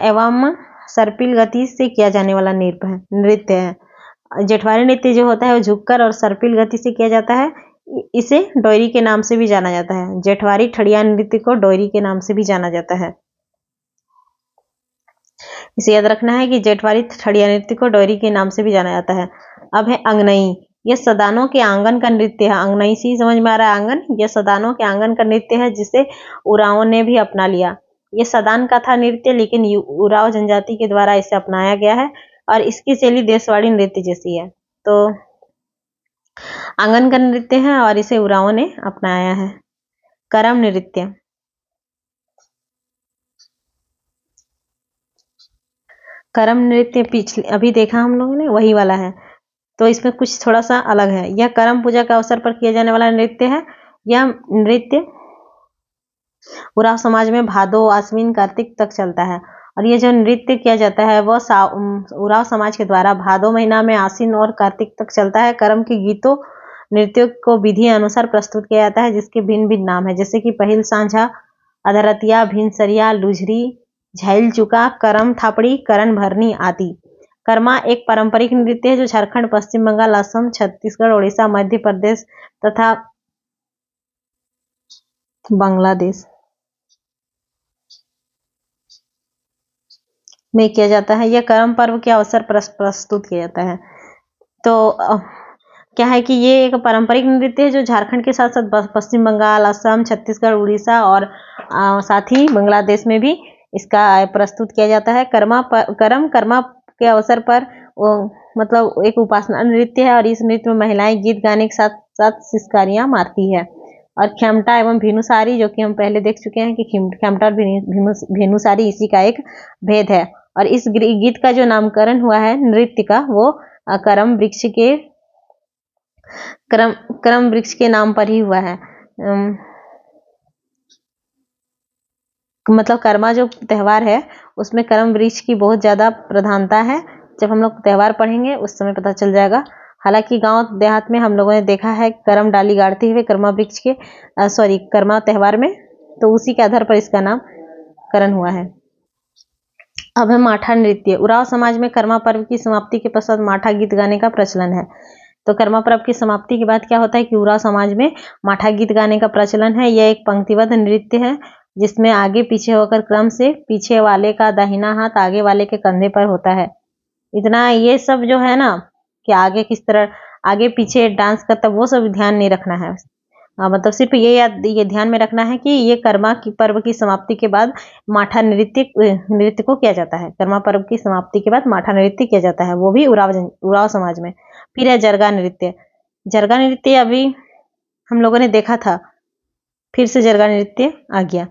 एवं सर्पिल गति से किया जाने वाला नृत्य है। जेठवारी नृत्य जो होता है वो झुककर और सर्पिल गति से किया जाता है। इसे डोरी के नाम से भी जाना जाता है। जेठवारी ठड़िया नृत्य को डोरी के नाम से भी जाना जाता है। इसे याद रखना है कि जेठवारी ठड़िया नृत्य को डोरी के नाम से भी जाना जाता है। अब है अंगनई, यह सदानों के आंगन का नृत्य है। अंगनई से समझ में आ रहा है आंगन, यह सदानों के आंगन का नृत्य है जिसे उरांवों ने भी अपना लिया। ये सदान का था नृत्य लेकिन उरांव जनजाति के द्वारा इसे अपनाया गया है और इसकी शैली देशवाड़ी नृत्य जैसी है। तो आंगन का नृत्य है और इसे उरांवों ने अपनाया है। करम नृत्य, करम नृत्य पिछले अभी देखा हम लोगों ने वही वाला है, तो इसमें कुछ थोड़ा सा अलग है। यह करम पूजा के अवसर पर किया जाने वाला नृत्य है। यह नृत्य उरांव समाज में भादो आश्विन कार्तिक तक चलता है और ये जो नृत्य किया जाता है वह उरांव समाज के द्वारा भादो महीना में आश्विन और कार्तिक तक चलता है। करम के गीतों नृत्यों को विधि अनुसार प्रस्तुत किया जाता है जिसके भिन्न भिन्न नाम है, जैसे कि पहिल सांझा, अधरतिया, भिनसरिया, लुझरी, झैल चुका, करम थापड़ी, करण भरनी आदि। कर्मा एक पारंपरिक नृत्य है जो झारखंड, पश्चिम बंगाल, असम, छत्तीसगढ़, उड़ीसा, मध्य प्रदेश तथा बांग्लादेश में किया जाता है। यह करम पर्व के अवसर पर प्रस्तुत किया जाता है। तो क्या है कि ये एक पारंपरिक नृत्य है जो झारखंड के साथ साथ पश्चिम बंगाल, असम, छत्तीसगढ़, उड़ीसा और साथ ही बांग्लादेश में भी इसका प्रस्तुत किया जाता है। कर्मा के अवसर पर मतलब एक उपासना नृत्य है और इस नृत्य में महिलाएं गीत गाने के साथ साथ सिसकारियां मारती है। और खेमटा एवं भेनुसारी, जो कि हम पहले देख चुके हैं कि खेमटा और भेनुसारी इसी का एक भेद है। और इस गीत का जो नामकरण हुआ है नृत्य का वो करम वृक्ष के नाम पर ही हुआ है। मतलब कर्मा जो त्योहार है उसमें करम वृक्ष की बहुत ज्यादा प्रधानता है। जब हम लोग त्योहार पढ़ेंगे उस समय पता चल जाएगा। हालांकि गांव देहात में हम लोगों ने देखा है करम डाली गाड़ते हुए कर्मा त्योहार में, तो उसी के आधार पर इसका नामकरण हुआ है। अब है माठा नृत्य। उरांव समाज में कर्मा पर्व की समाप्ति के पश्चात माठा गीत गाने का प्रचलन है। तो कर्मा पर्व की समाप्ति के बाद क्या होता है कि उरांव समाज में माठा गीत गाने का प्रचलन है। यह एक पंक्तिबद्ध नृत्य है जिसमें आगे पीछे होकर क्रम से पीछे वाले का दाहिना हाथ आगे वाले के कंधे पर होता है। इतना ये सब जो है ना कि आगे किस तरह आगे पीछे डांस करता, वो सब ध्यान नहीं रखना है। मतलब सिर्फ ये ध्यान में रखना है कि ये कर्मा की पर्व की समाप्ति के बाद माठा नृत्य को किया जाता है। कर्मा पर्व की समाप्ति के बाद माठा नृत्य किया जाता है, वो भी उरांव समाज में। फिर है जरगा नृत्य। जरगा नृत्य अभी हम लोगों ने देखा था, फिर से जरगा नृत्य आ गया,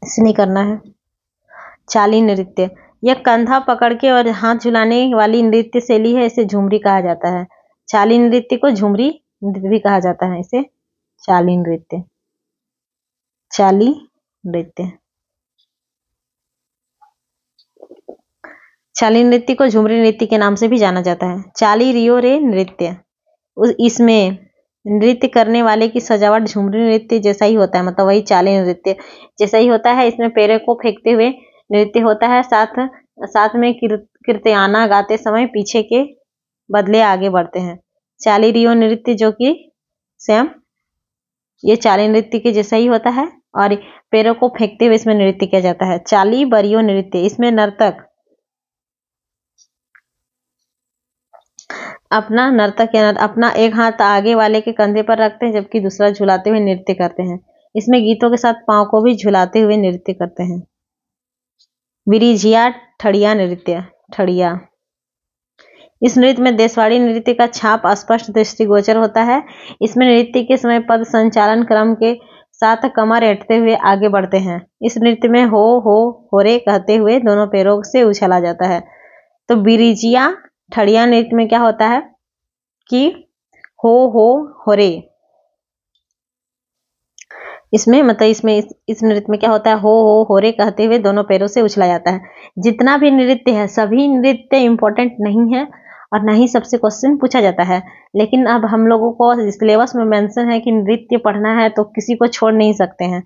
इसे नहीं करना है। चाली नृत्य, यह कंधा पकड़ के और हाथ झुलाने वाली नृत्य शैली है, इसे झुमरी कहा जाता है। चाली नृत्य को झुमरी नृत्य भी कहा जाता है, इसे चाली नृत्य। चाली नृत्य, चाली नृत्य को झुमरी नृत्य के नाम से भी जाना जाता है। चाली रियो रे नृत्य, इसमें नृत्य करने वाले की सजावट झुमरी नृत्य जैसा ही होता है, मतलब वही चाली नृत्य जैसा ही होता है। इसमें पैरों को फेंकते हुए नृत्य होता है, साथ में कीर्तयाना गाते समय पीछे के बदले आगे बढ़ते हैं। चाली रियो नृत्य जो कि सेम ये चाली नृत्य के जैसा ही होता है और पैरों को फेंकते हुए इसमें नृत्य किया जाता है। चाली बरियो नृत्य, इसमें नर्तक अपना एक हाथ आगे वाले के कंधे पर रखते हैं जबकि दूसरा झुलाते हुए नृत्य करते हैं। इसमें गीतों के साथ पांव को भी झुलाते हुए नृत्य करते हैं। बिरिझिया ठड़िया नृत्य, ठड़िया, इस नृत्य में देशवाड़ी नृत्य का छाप स्पष्ट दृष्टिगोचर होता है। इसमें नृत्य के समय पद संचालन क्रम के साथ कमर ऐंठते हुए आगे बढ़ते हैं। इस नृत्य में हो रे कहते हुए दोनों पैरों से उछाला जाता है। तो बिरिजिया ठड़िया नृत्य में क्या होता है कि हो रे, इसमें मतलब इस नृत्य में क्या होता है, हो रे कहते हुए दोनों पैरों से उछला जाता है। जितना भी नृत्य है सभी नृत्य इंपॉर्टेंट नहीं है और ना ही सबसे क्वेश्चन पूछा जाता है, लेकिन अब हम लोगों को सिलेबस में मेंशन है कि नृत्य पढ़ना है तो किसी को छोड़ नहीं सकते हैं,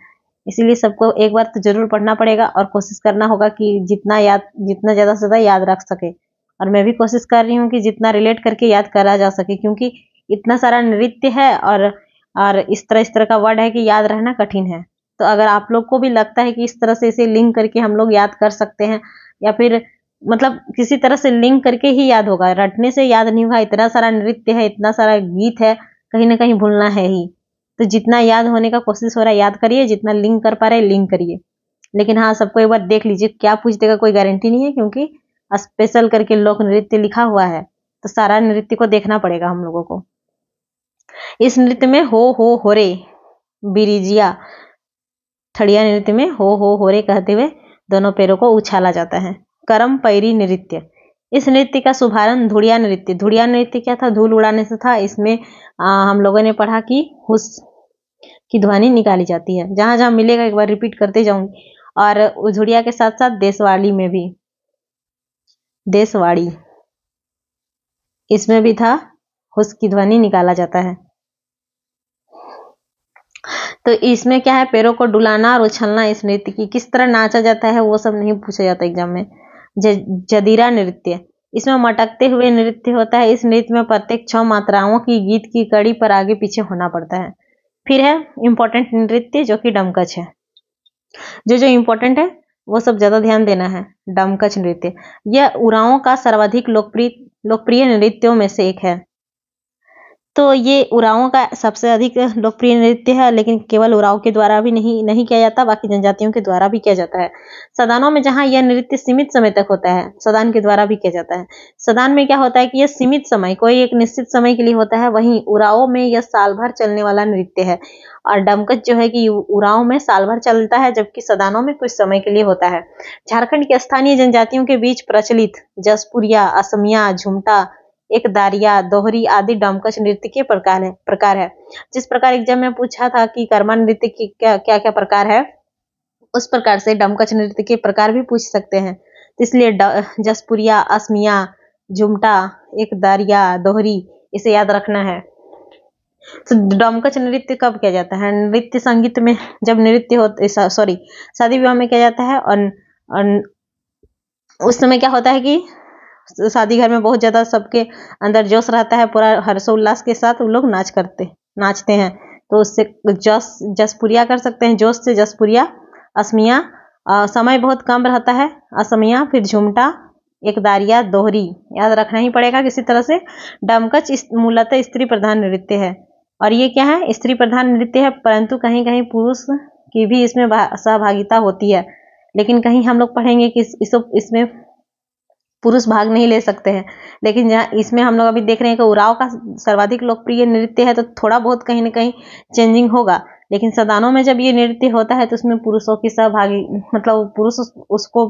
इसीलिए सबको एक बार तो जरूर पढ़ना पड़ेगा और कोशिश करना होगा कि जितना ज़्यादा से ज़्यादा याद रख सके। और मैं भी कोशिश कर रही हूँ कि जितना रिलेट करके याद करा जा सके, क्योंकि इतना सारा नृत्य है और इस तरह का वर्ड है कि याद रहना कठिन है। तो अगर आप लोग को भी लगता है कि इस तरह से इसे लिंक करके हम लोग याद कर सकते हैं या फिर मतलब किसी तरह से लिंक करके ही याद होगा, रटने से याद नहीं होगा, इतना सारा नृत्य है, इतना सारा गीत है, कहीं ना कहीं भूलना है ही। तो जितना याद होने का कोशिश हो रहा है याद करिए, जितना लिंक कर पा रहे लिंक करिए। लेकिन हाँ, सबको एक बार देख लीजिए, क्या पूछ देगा कोई गारंटी नहीं है, क्योंकि स्पेशल करके लोक नृत्य लिखा हुआ है तो सारा नृत्य को देखना पड़ेगा हम लोगों को। इस नृत्य में हो रे बिरिजिया ठड़िया नृत्य में हो रे कहते हुए दोनों पैरों को उछाला जाता है। करम पैरी नृत्य, इस नृत्य का शुभारंभ धुड़िया नृत्य। धुड़िया नृत्य क्या था, धूल उड़ाने से था। इसमें हम लोगों ने पढ़ा कि हुस की ध्वनि निकाली जाती है। जहां जहां मिलेगा एक बार रिपीट करते जाऊंगी। और धुड़िया के साथ साथ देशवाड़ी में भी, देशवाड़ी इसमें भी था, हुस की ध्वनि निकाला जाता है। तो इसमें क्या है, पैरों को डुलाना और उछलना। इस नृत्य की किस तरह नाचा जाता है वो सब नहीं पूछा जाता एग्जाम में। जदीरा नृत्य, इसमें मटकते हुए नृत्य होता है। इस नृत्य में प्रत्येक 6 मात्राओं की गीत की कड़ी पर आगे पीछे होना पड़ता है। फिर है इंपॉर्टेंट नृत्य जो कि डमकच है। जो इंपॉर्टेंट है वो सब ज्यादा ध्यान देना है। डमकच नृत्य, यह उरांव का सर्वाधिक लोकप्रिय नृत्यों में से एक है। तो ये उरांव का सबसे अधिक लोकप्रिय नृत्य है, लेकिन केवल उरांव के द्वारा भी नहीं किया जाता, बाकी जनजातियों के द्वारा भी किया जाता है। सदानों में जहां यह नृत्य सीमित समय तक होता है, सदान के द्वारा भी किया जाता है। सदान में क्या होता है कि यह सीमित समय, कोई एक निश्चित समय के लिए होता है, वहीं उरांव में यह साल भर चलने वाला नृत्य है। और डमकच जो है कि उरांव में साल भर चलता है, जबकि सदानों में कुछ समय के लिए होता है। झारखंड की स्थानीय जनजातियों के बीच प्रचलित जसपुरिया, असमिया, झुमटा, एक दारिया, दोहरी आदि डमकच नृत्य के प्रकार है। जिस प्रकार एग्जाम में पूछा था कि कर्मा नृत्य की क्या क्या प्रकार है, उस प्रकार से डमकच नृत्य के प्रकार भी पूछ सकते हैं। इसलिए जसपुरिया, असमिया, झुमटा, एक दारिया, दोहरी, इसे याद रखना है। तो डमकच नृत्य कब किया जाता है? नृत्य संगीत में जब नृत्य होता, शादी विवाह में किया जाता है। और उस समय क्या होता है कि शादी घर में बहुत ज्यादा सबके अंदर जोश रहता है, पूरा हर्षोल्लास के साथ वो लोग नाचते हैं। तो उससे जसपुरिया कर सकते हैं, जोश से जसपुरिया। असमिया, समय बहुत कम रहता है, असमिया। फिर झुमटा, एक दारिया, दोहरी, याद रखना ही पड़ेगा किसी तरह से। डमकच मूलतः स्त्री प्रधान नृत्य है, और ये क्या है, स्त्री प्रधान नृत्य है, परंतु कहीं कहीं पुरुष की भी इसमें सहभागिता होती है। लेकिन कहीं हम लोग पढ़ेंगे कि इसमें पुरुष भाग नहीं ले सकते हैं। लेकिन जहाँ इसमें हम लोग अभी देख रहे हैं कि उराव का सर्वाधिक लोकप्रिय नृत्य है, तो थोड़ा बहुत कहीं ना कहीं चेंजिंग होगा। लेकिन सदानों में जब ये नृत्य होता है तो उसमें पुरुषों की सहभागी, मतलब पुरुष उसको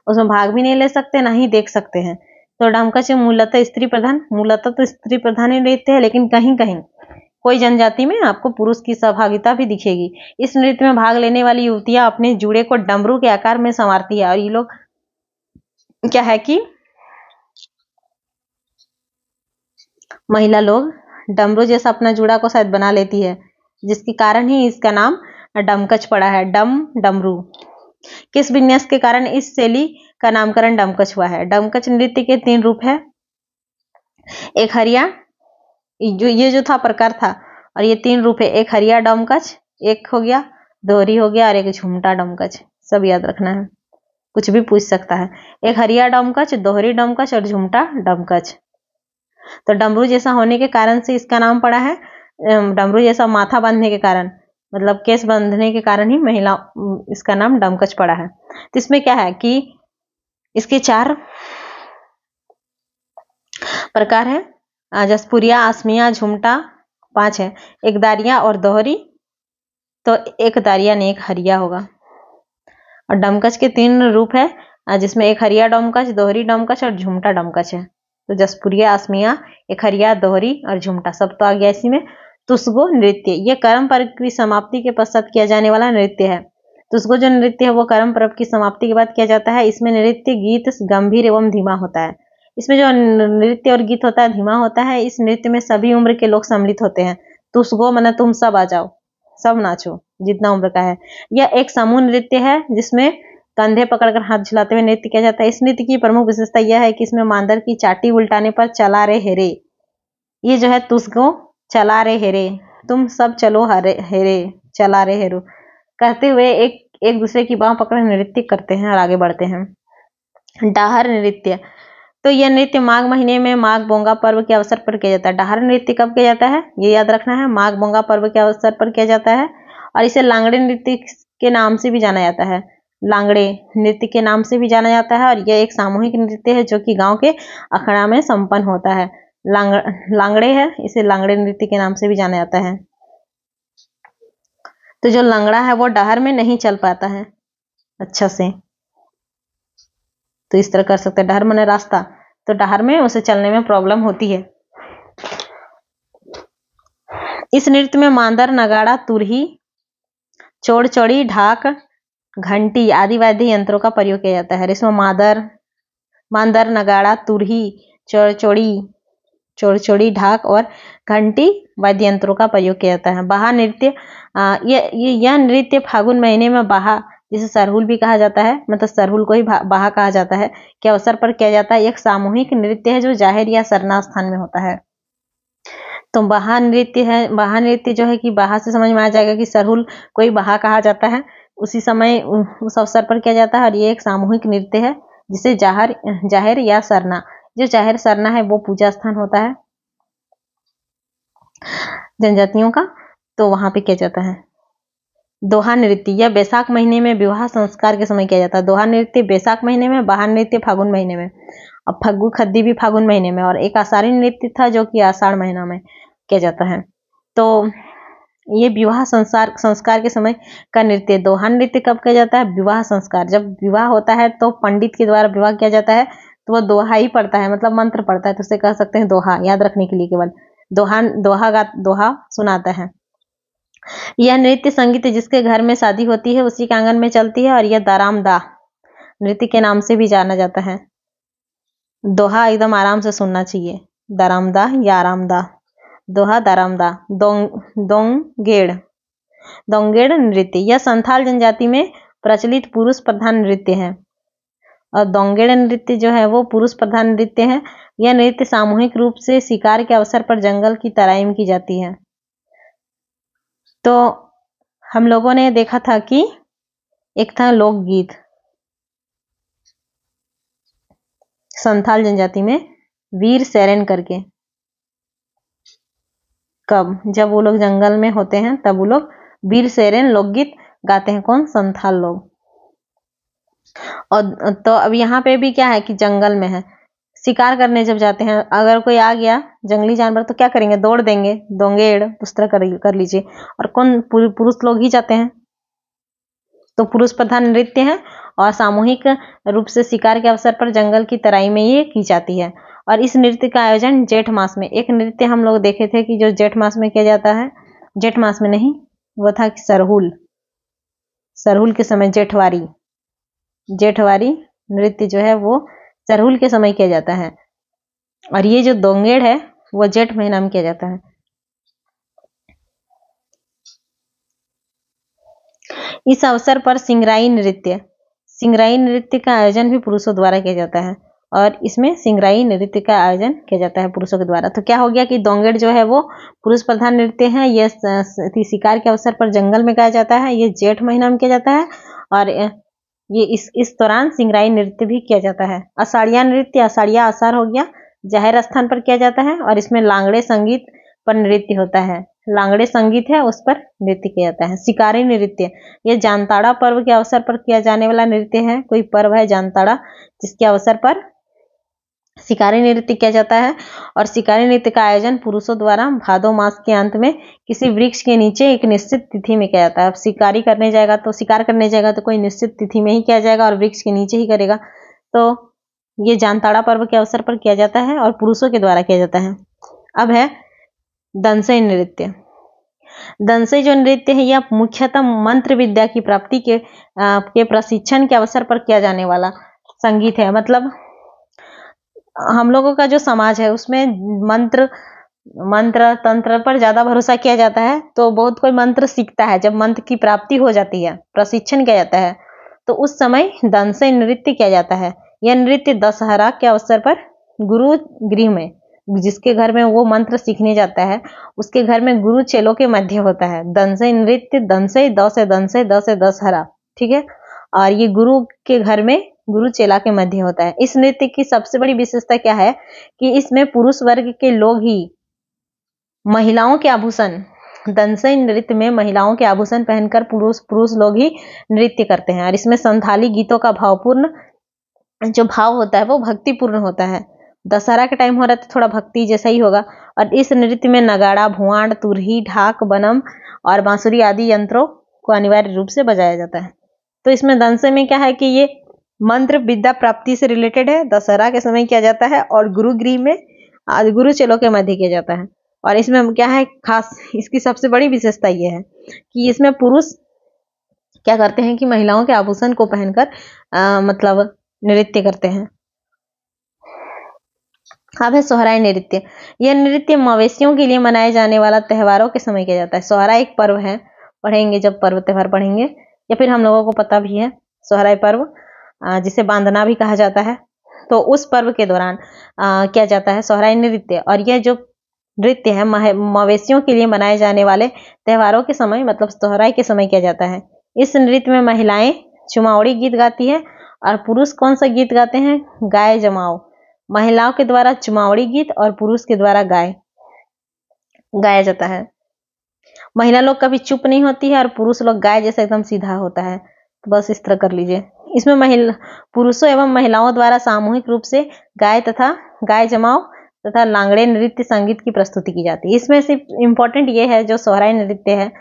उसमें भाग भी नहीं ले सकते, ना ही देख सकते हैं। तो डमकच मूलतः स्त्री प्रधान ही नृत्य है, लेकिन कहीं कहीं कोई जनजाति में आपको पुरुष की सहभागिता भी दिखेगी। इस नृत्य में भाग लेने वाली युवतियां अपने जूड़े को डमरू के आकार में संवारती है, और ये लोग क्या है कि महिला लोग डमरू जैसा अपना जूड़ा को शायद बना लेती है, जिसके कारण ही इसका नाम डमकच पड़ा है। डमरू किस विन्यास के कारण इस शैली का नामकरण डमकच हुआ है? डमकच नृत्य के 3 रूप है। एक हरिया, ये जो था प्रकार था, और ये 3 रूप है। एक हरिया डमकच, एक हो गया दोहरी हो गया, और एक झुमटा डमकच। सब याद रखना है, कुछ भी पूछ सकता है। एक हरिया डमकच, दोहरी डमकच और झुमटा डमकच। तो डमरू जैसा होने के कारण से इसका नाम पड़ा है। डमरू जैसा माथा बांधने के कारण, मतलब केस बांधने के कारण ही इसका नाम डमकच पड़ा है। तो इसमें क्या है कि इसके 4 प्रकार है। जसपुरिया, आसमिया, झुमटा 5 है। एक दारिया और दोहरी, तो एक दारिया ने एक हरिया होगा। और डमकच के 3 रूप है, जिसमें एक हरिया डमकच, दोहरी डमकच और झुमटा डमकच है। तो जसपुरिया, आसमिया, एक हरिया, दोहरी और झुमटा, सब तो आ गया इसी में। तुसगो नृत्य, ये कर्म पर्व की समाप्ति के पश्चात किया जाने वाला नृत्य है। तुसगो जो नृत्य है वो कर्म पर्व की समाप्ति के बाद किया जाता है। इसमें नृत्य गीत गंभीर एवं धीमा होता है। इसमें जो नृत्य और गीत होता है धीमा होता है। इस नृत्य में सभी उम्र के लोग सम्मिलित होते हैं। तुसगो माने तुम सब आ जाओ, सब नाचो, जितना उम्र का है। यह एक समूह नृत्य है जिसमें कंधे पकड़कर हाथ झुलाते हुए नृत्य किया जाता है। इस नृत्य की प्रमुख विशेषता यह है कि इसमें मांदर की चाटी उल्टाने पर चला रे हेरे, ये जो है तुसगो, चला रे हेरे, तुम सब चलो हरे हेरे, चला रे हेरो कहते हुए एक दूसरे की बांह पकड़ नृत्य करते हैं और आगे बढ़ते हैं। डाहर नृत्य, तो यह नृत्य माघ महीने में माघ बोंगा पर्व के अवसर पर किया जाता है। डाहर नृत्य कब किया जाता है, ये याद रखना है, माघ बोंगा पर्व के अवसर पर किया जाता है। और इसे लांगड़े नृत्य के नाम से भी जाना जाता है। लांगड़े नृत्य के नाम से भी जाना जाता है, और यह एक सामूहिक नृत्य है जो कि गांव के अखाड़ा में संपन्न होता है। लांगड़े है, इसे लांगड़े नृत्य के नाम से भी जाना जाता है। तो जो लंगड़ा है वो डहर में नहीं चल पाता है अच्छा से, तो इस तरह कर सकते हैं। डहर माने रास्ता, तो डहर में उसे चलने में प्रॉब्लम होती है। इस नृत्य में मांदर, नगाड़ा, तुरही, चोड़चोड़ी, ढाक, घंटी आदि वाद्य यंत्रों का प्रयोग किया जाता है। इसमें मांदर, नगाड़ा, तुरही, चोड़चोड़ी, ढाक और घंटी वाद्य यंत्रों का प्रयोग किया जाता है। बाहा नृत्य, यह नृत्य फागुन महीने में बाहा, जिसे सरहुल भी कहा जाता है, मतलब सरहुल को ही बाहा कहा जाता है, के अवसर पर किया जाता है। एक सामूहिक नृत्य है जो जाहिर या सरना स्थान में होता है। तो बाहा नृत्य है, बाहा नृत्य जो है कि बाहा से समझ में आ जाएगा कि सरहुल को ही बाहा कहा जाता है। उसी समय उस अवसर पर किया जाता है, और ये एक सामूहिक नृत्य है जिसे जाहिर या सरना, जो जाहिर सरना है वो पूजा स्थान होता है जनजातियों का, तो वहां पे किया जाता है। दोहा नृत्य, यह बैसाख महीने में विवाह संस्कार के समय किया जाता है। दोहा नृत्य बैसाख महीने में, बाहा नृत्य फागुन महीने में, और फग्गू खद्दी भी फागुन महीने में, और एक आषाढ़ी नृत्य था जो कि आषाढ़ महीना में किया जाता है। तो ये विवाह संस्कार के समय का नृत्य। दोहा नृत्य कब किया जाता है, विवाह संस्कार, जब विवाह होता है तो पंडित के द्वारा विवाह किया जाता है, तो वह दोहा ही पढ़ता है, मतलब मंत्र पढ़ता है, तो उसे कह सकते हैं दोहा, याद रखने के लिए केवल दोहा सुनाता है। यह नृत्य संगीत जिसके घर में शादी होती है उसी के आंगन में चलती है, और यह दारामदा नृत्य के नाम से भी जाना जाता है। दोहा एकदम आराम से सुनना चाहिए, दारामदा या आरामदा, दोहा दारामदा। दोंगेड़ नृत्य, यह संथाल जनजाति में प्रचलित पुरुष प्रधान नृत्य है, और दोंगेड़ नृत्य जो है वो पुरुष प्रधान नृत्य है। यह नृत्य सामूहिक रूप से शिकार के अवसर पर जंगल की तराई में की जाती है। तो हम लोगों ने देखा था कि एक था लोकगीत, संथाल जनजाति में वीर सेरेन करके, कब जब वो लोग जंगल में होते हैं तब वो लोग वीर सेरेन लोकगीत गाते हैं। कौन? संथाल लोग। और तो अब यहाँ पे भी क्या है कि जंगल में है, शिकार करने जब जाते हैं, अगर कोई आ गया जंगली जानवर तो क्या करेंगे? दौड़ देंगे, दोंगेड़ उस तरह कर लीजिए। और कौन? पुरुष लोग ही जाते हैं, तो पुरुष प्रधान नृत्य है और सामूहिक रूप से शिकार के अवसर पर जंगल की तराई में ये की जाती है। और इस नृत्य का आयोजन जेठ मास में, एक नृत्य हम लोग देखे थे कि जो जेठ मास में किया जाता है, जेठ मास में नहीं, वो था कि सरहुल के समय, जेठवारी नृत्य जो है वो सरहुल के समय किया जाता है। और ये जो दोंगेड़ है वो जेठ महीना में किया जाता है। इस अवसर पर सिंगराई नृत्य का आयोजन भी पुरुषों द्वारा किया जाता है। और इसमें सिंगराई नृत्य का आयोजन किया जाता है पुरुषों के द्वारा। तो क्या हो गया कि दोंगेड़ जो है वो पुरुष प्रधान नृत्य है, यह शिकार के अवसर पर जंगल में गाया जाता है, ये जेठ महीना में किया जाता है। और ये इस दौरान सिंगराई नृत्य भी किया जाता है। अषाढ़िया नृत्य, अषाढ़िया आषाढ़ हो गया, जाहिर स्थान पर किया जाता है। और इसमें लांगड़े संगीत पर नृत्य होता है, लांगड़े संगीत है उस पर नृत्य किया जाता है। शिकारी नृत्य, यह जानताड़ा पर्व के अवसर पर किया जाने वाला नृत्य है। कोई पर्व है जानताड़ा जिसके अवसर पर शिकारी नृत्य किया जाता है। और शिकारी नृत्य का आयोजन पुरुषों द्वारा भादो मास के अंत में किसी वृक्ष के नीचे एक निश्चित तिथि में किया जाता है। अब शिकार करने जाएगा तो कोई निश्चित तिथि में ही किया जाएगा और वृक्ष के नीचे ही करेगा। तो ये जानताड़ा पर्व के अवसर पर किया जाता है और पुरुषों के द्वारा किया जाता है। अब है दंसई नृत्य। दंसई जो नृत्य है यह मुख्यतः मंत्र विद्या की प्राप्ति के प्रशिक्षण के अवसर पर किया जाने वाला संगीत है। मतलब हम लोगों का जो समाज है उसमें मंत्र तंत्र पर ज्यादा भरोसा किया जाता है। तो बहुत कोई मंत्र सीखता है, जब मंत्र की प्राप्ति हो जाती है, प्रशिक्षण किया जाता है, तो उस समय दंसई नृत्य किया जाता है। यह नृत्य दशहरा के अवसर पर गुरु गृह में, जिसके घर में वो मंत्र सीखने जाता है उसके घर में गुरु चेलों के मध्य होता है। दंसई नृत्य, दंसई दशहरा, ठीक है। और ये गुरु के घर में गुरु चेला के मध्य होता है। इस नृत्य की सबसे बड़ी विशेषता क्या है कि इसमें पुरुष वर्ग के लोग ही महिलाओं के आभूषण, दंसई नृत्य में महिलाओं के आभूषण पहनकर पुरुष लोग ही नृत्य करते हैं। और इसमें संथाली गीतों का भावपूर्ण जो भाव होता है वो भक्तिपूर्ण होता है। दशहरा के टाइम हो रहा है तो थोड़ा भक्ति जैसा ही होगा। और इस नृत्य में नगाड़ा, भुआंड, तुरही, ढाक, बनम और बांसुरी आदि यंत्रों को अनिवार्य रूप से बजाया जाता है। तो इसमें दंसई में क्या है कि ये मंत्र विद्या प्राप्ति से रिलेटेड है, दशहरा के समय किया जाता है और गुरु गृह में गुरु चेलों के मध्य किया जाता है। और इसमें क्या है खास, इसकी सबसे बड़ी विशेषता ये है कि इसमें पुरुष क्या करते हैं कि महिलाओं के आभूषण को पहनकर मतलब नृत्य करते हैं। अब है सोहराई नृत्य। यह नृत्य मवेशियों के लिए मनाए जाने वाला त्योहारों के समय किया जाता है। सोहराई एक पर्व है, पढ़ेंगे जब पर्व त्योहार पढ़ेंगे, या फिर हम लोगों को पता भी है सोहराई पर्व जिसे बांधना भी कहा जाता है। तो उस पर्व के दौरान किया जाता है सोहराई नृत्य। और यह जो नृत्य है मवेशियों के लिए मनाए जाने वाले त्योहारों के समय, मतलब सोहराई के समय किया जाता है। इस नृत्य में महिलाएं चुमावड़ी गीत गाती है और पुरुष कौन सा गीत गाते हैं? गाय जमाओ। महिलाओं के द्वारा चुमावड़ी गीत और पुरुष के द्वारा गाया जाता है। महिला लोग कभी चुप नहीं होती है और पुरुष लोग गाय जैसा एकदम सीधा होता है। तो बस इस तरह कर लीजिए। इसमें पुरुषों एवं महिलाओं द्वारा सामूहिक रूप से गाय जमाओ तथा लांगड़े नृत्य संगीत की प्रस्तुति की जाती है। इसमें सिर्फ इम्पोर्टेंट ये है जो सोहराई नृत्य है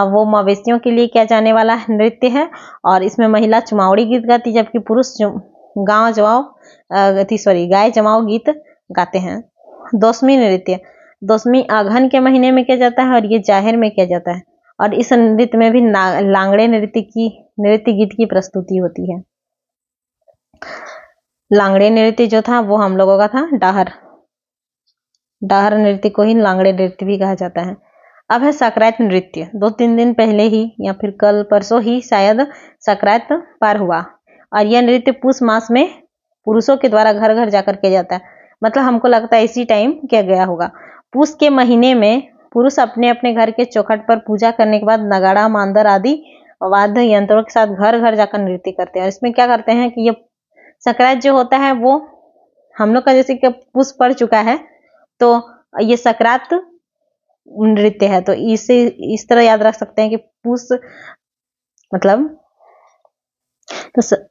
वो मवेशियों के लिए किया जाने वाला नृत्य है। और इसमें महिला चुमावड़ी गीत गाती है जबकि पुरुष गाय जमाओ गीत गाते हैं। दशमी नृत्य, दशमी अगहन के महीने में किया जाता है और ये जाहिर में किया जाता है। और इस नृत्य में भी लांगड़े नृत्य गीत की प्रस्तुति होती है। लांगड़े नृत्य जो था वो हम लोगों का था डाहर नृत्य को ही लांगड़े नृत्य भी कहा जाता है। अब है सकरात नृत्य। 2-3 दिन पहले ही या फिर कल परसों ही शायद सकरात पार हुआ और यह नृत्य पुष मास में पुरुषों के द्वारा घर घर जाकर किया जाता है। मतलब हमको लगता है इसी टाइम किया गया होगा। पुष के महीने में पुरुष अपने अपने घर के चौखट पर पूजा करने के बाद नगाड़ा, मांदर आदि वाद्य यंत्रों के साथ घर घर जाकर नृत्य करते हैं। और इसमें क्या करते हैं कि ये संक्रांत जो होता है वो हम लोग का जैसे कि पुष पड़ चुका है, तो ये संक्रांत नृत्य है। तो इसे इस तरह याद रख सकते हैं कि पुष मतलब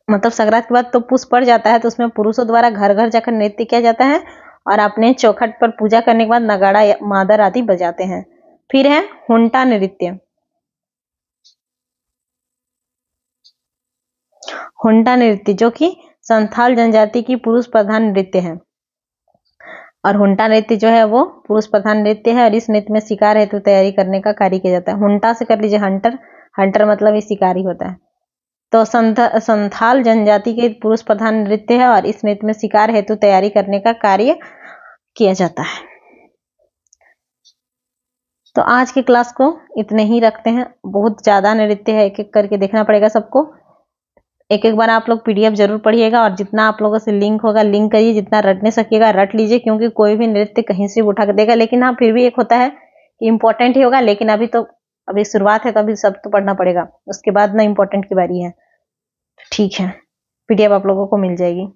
मतलब संक्रांत के बाद तो पुष पड़ जाता है, तो उसमें पुरुषों द्वारा घर घर जाकर नृत्य किया जाता है और अपने चौखट पर पूजा करने के बाद नगाड़ा मादर आदि बजाते हैं। फिर है हुंटा नृत्य। हुंटा नृत्य जो कि संथाल जनजाति की पुरुष प्रधान नृत्य है। और हुंटा नृत्य जो है वो पुरुष प्रधान नृत्य है और इस नृत्य में शिकार हेतु तैयारी करने का कार्य किया जाता है। हुंटा से कर लीजिए हंटर, हंटर मतलब ये शिकारी होता है। तो संथाल जनजाति के पुरुष प्रधान नृत्य है और इस नृत्य में शिकार हेतु तैयारी करने का कार्य किया जाता है। तो आज की क्लास को इतने ही रखते हैं। बहुत ज्यादा नृत्य है, एक एक करके देखना पड़ेगा सबको। एक एक बार आप लोग पीडीएफ जरूर पढ़िएगा और जितना आप लोगों से लिंक होगा लिंक करिए, जितना रटने सकिएगा रट लीजिए, क्योंकि कोई भी नृत्य कहीं से उठा कर देगा। लेकिन हाँ, फिर भी एक होता है कि इम्पोर्टेंट ही होगा, लेकिन अभी शुरुआत है तो अभी सब तो पढ़ना पड़ेगा, उसके बाद ना इम्पोर्टेंट की बारी है। ठीक है, पीडीएफ आप लोगों को मिल जाएगी।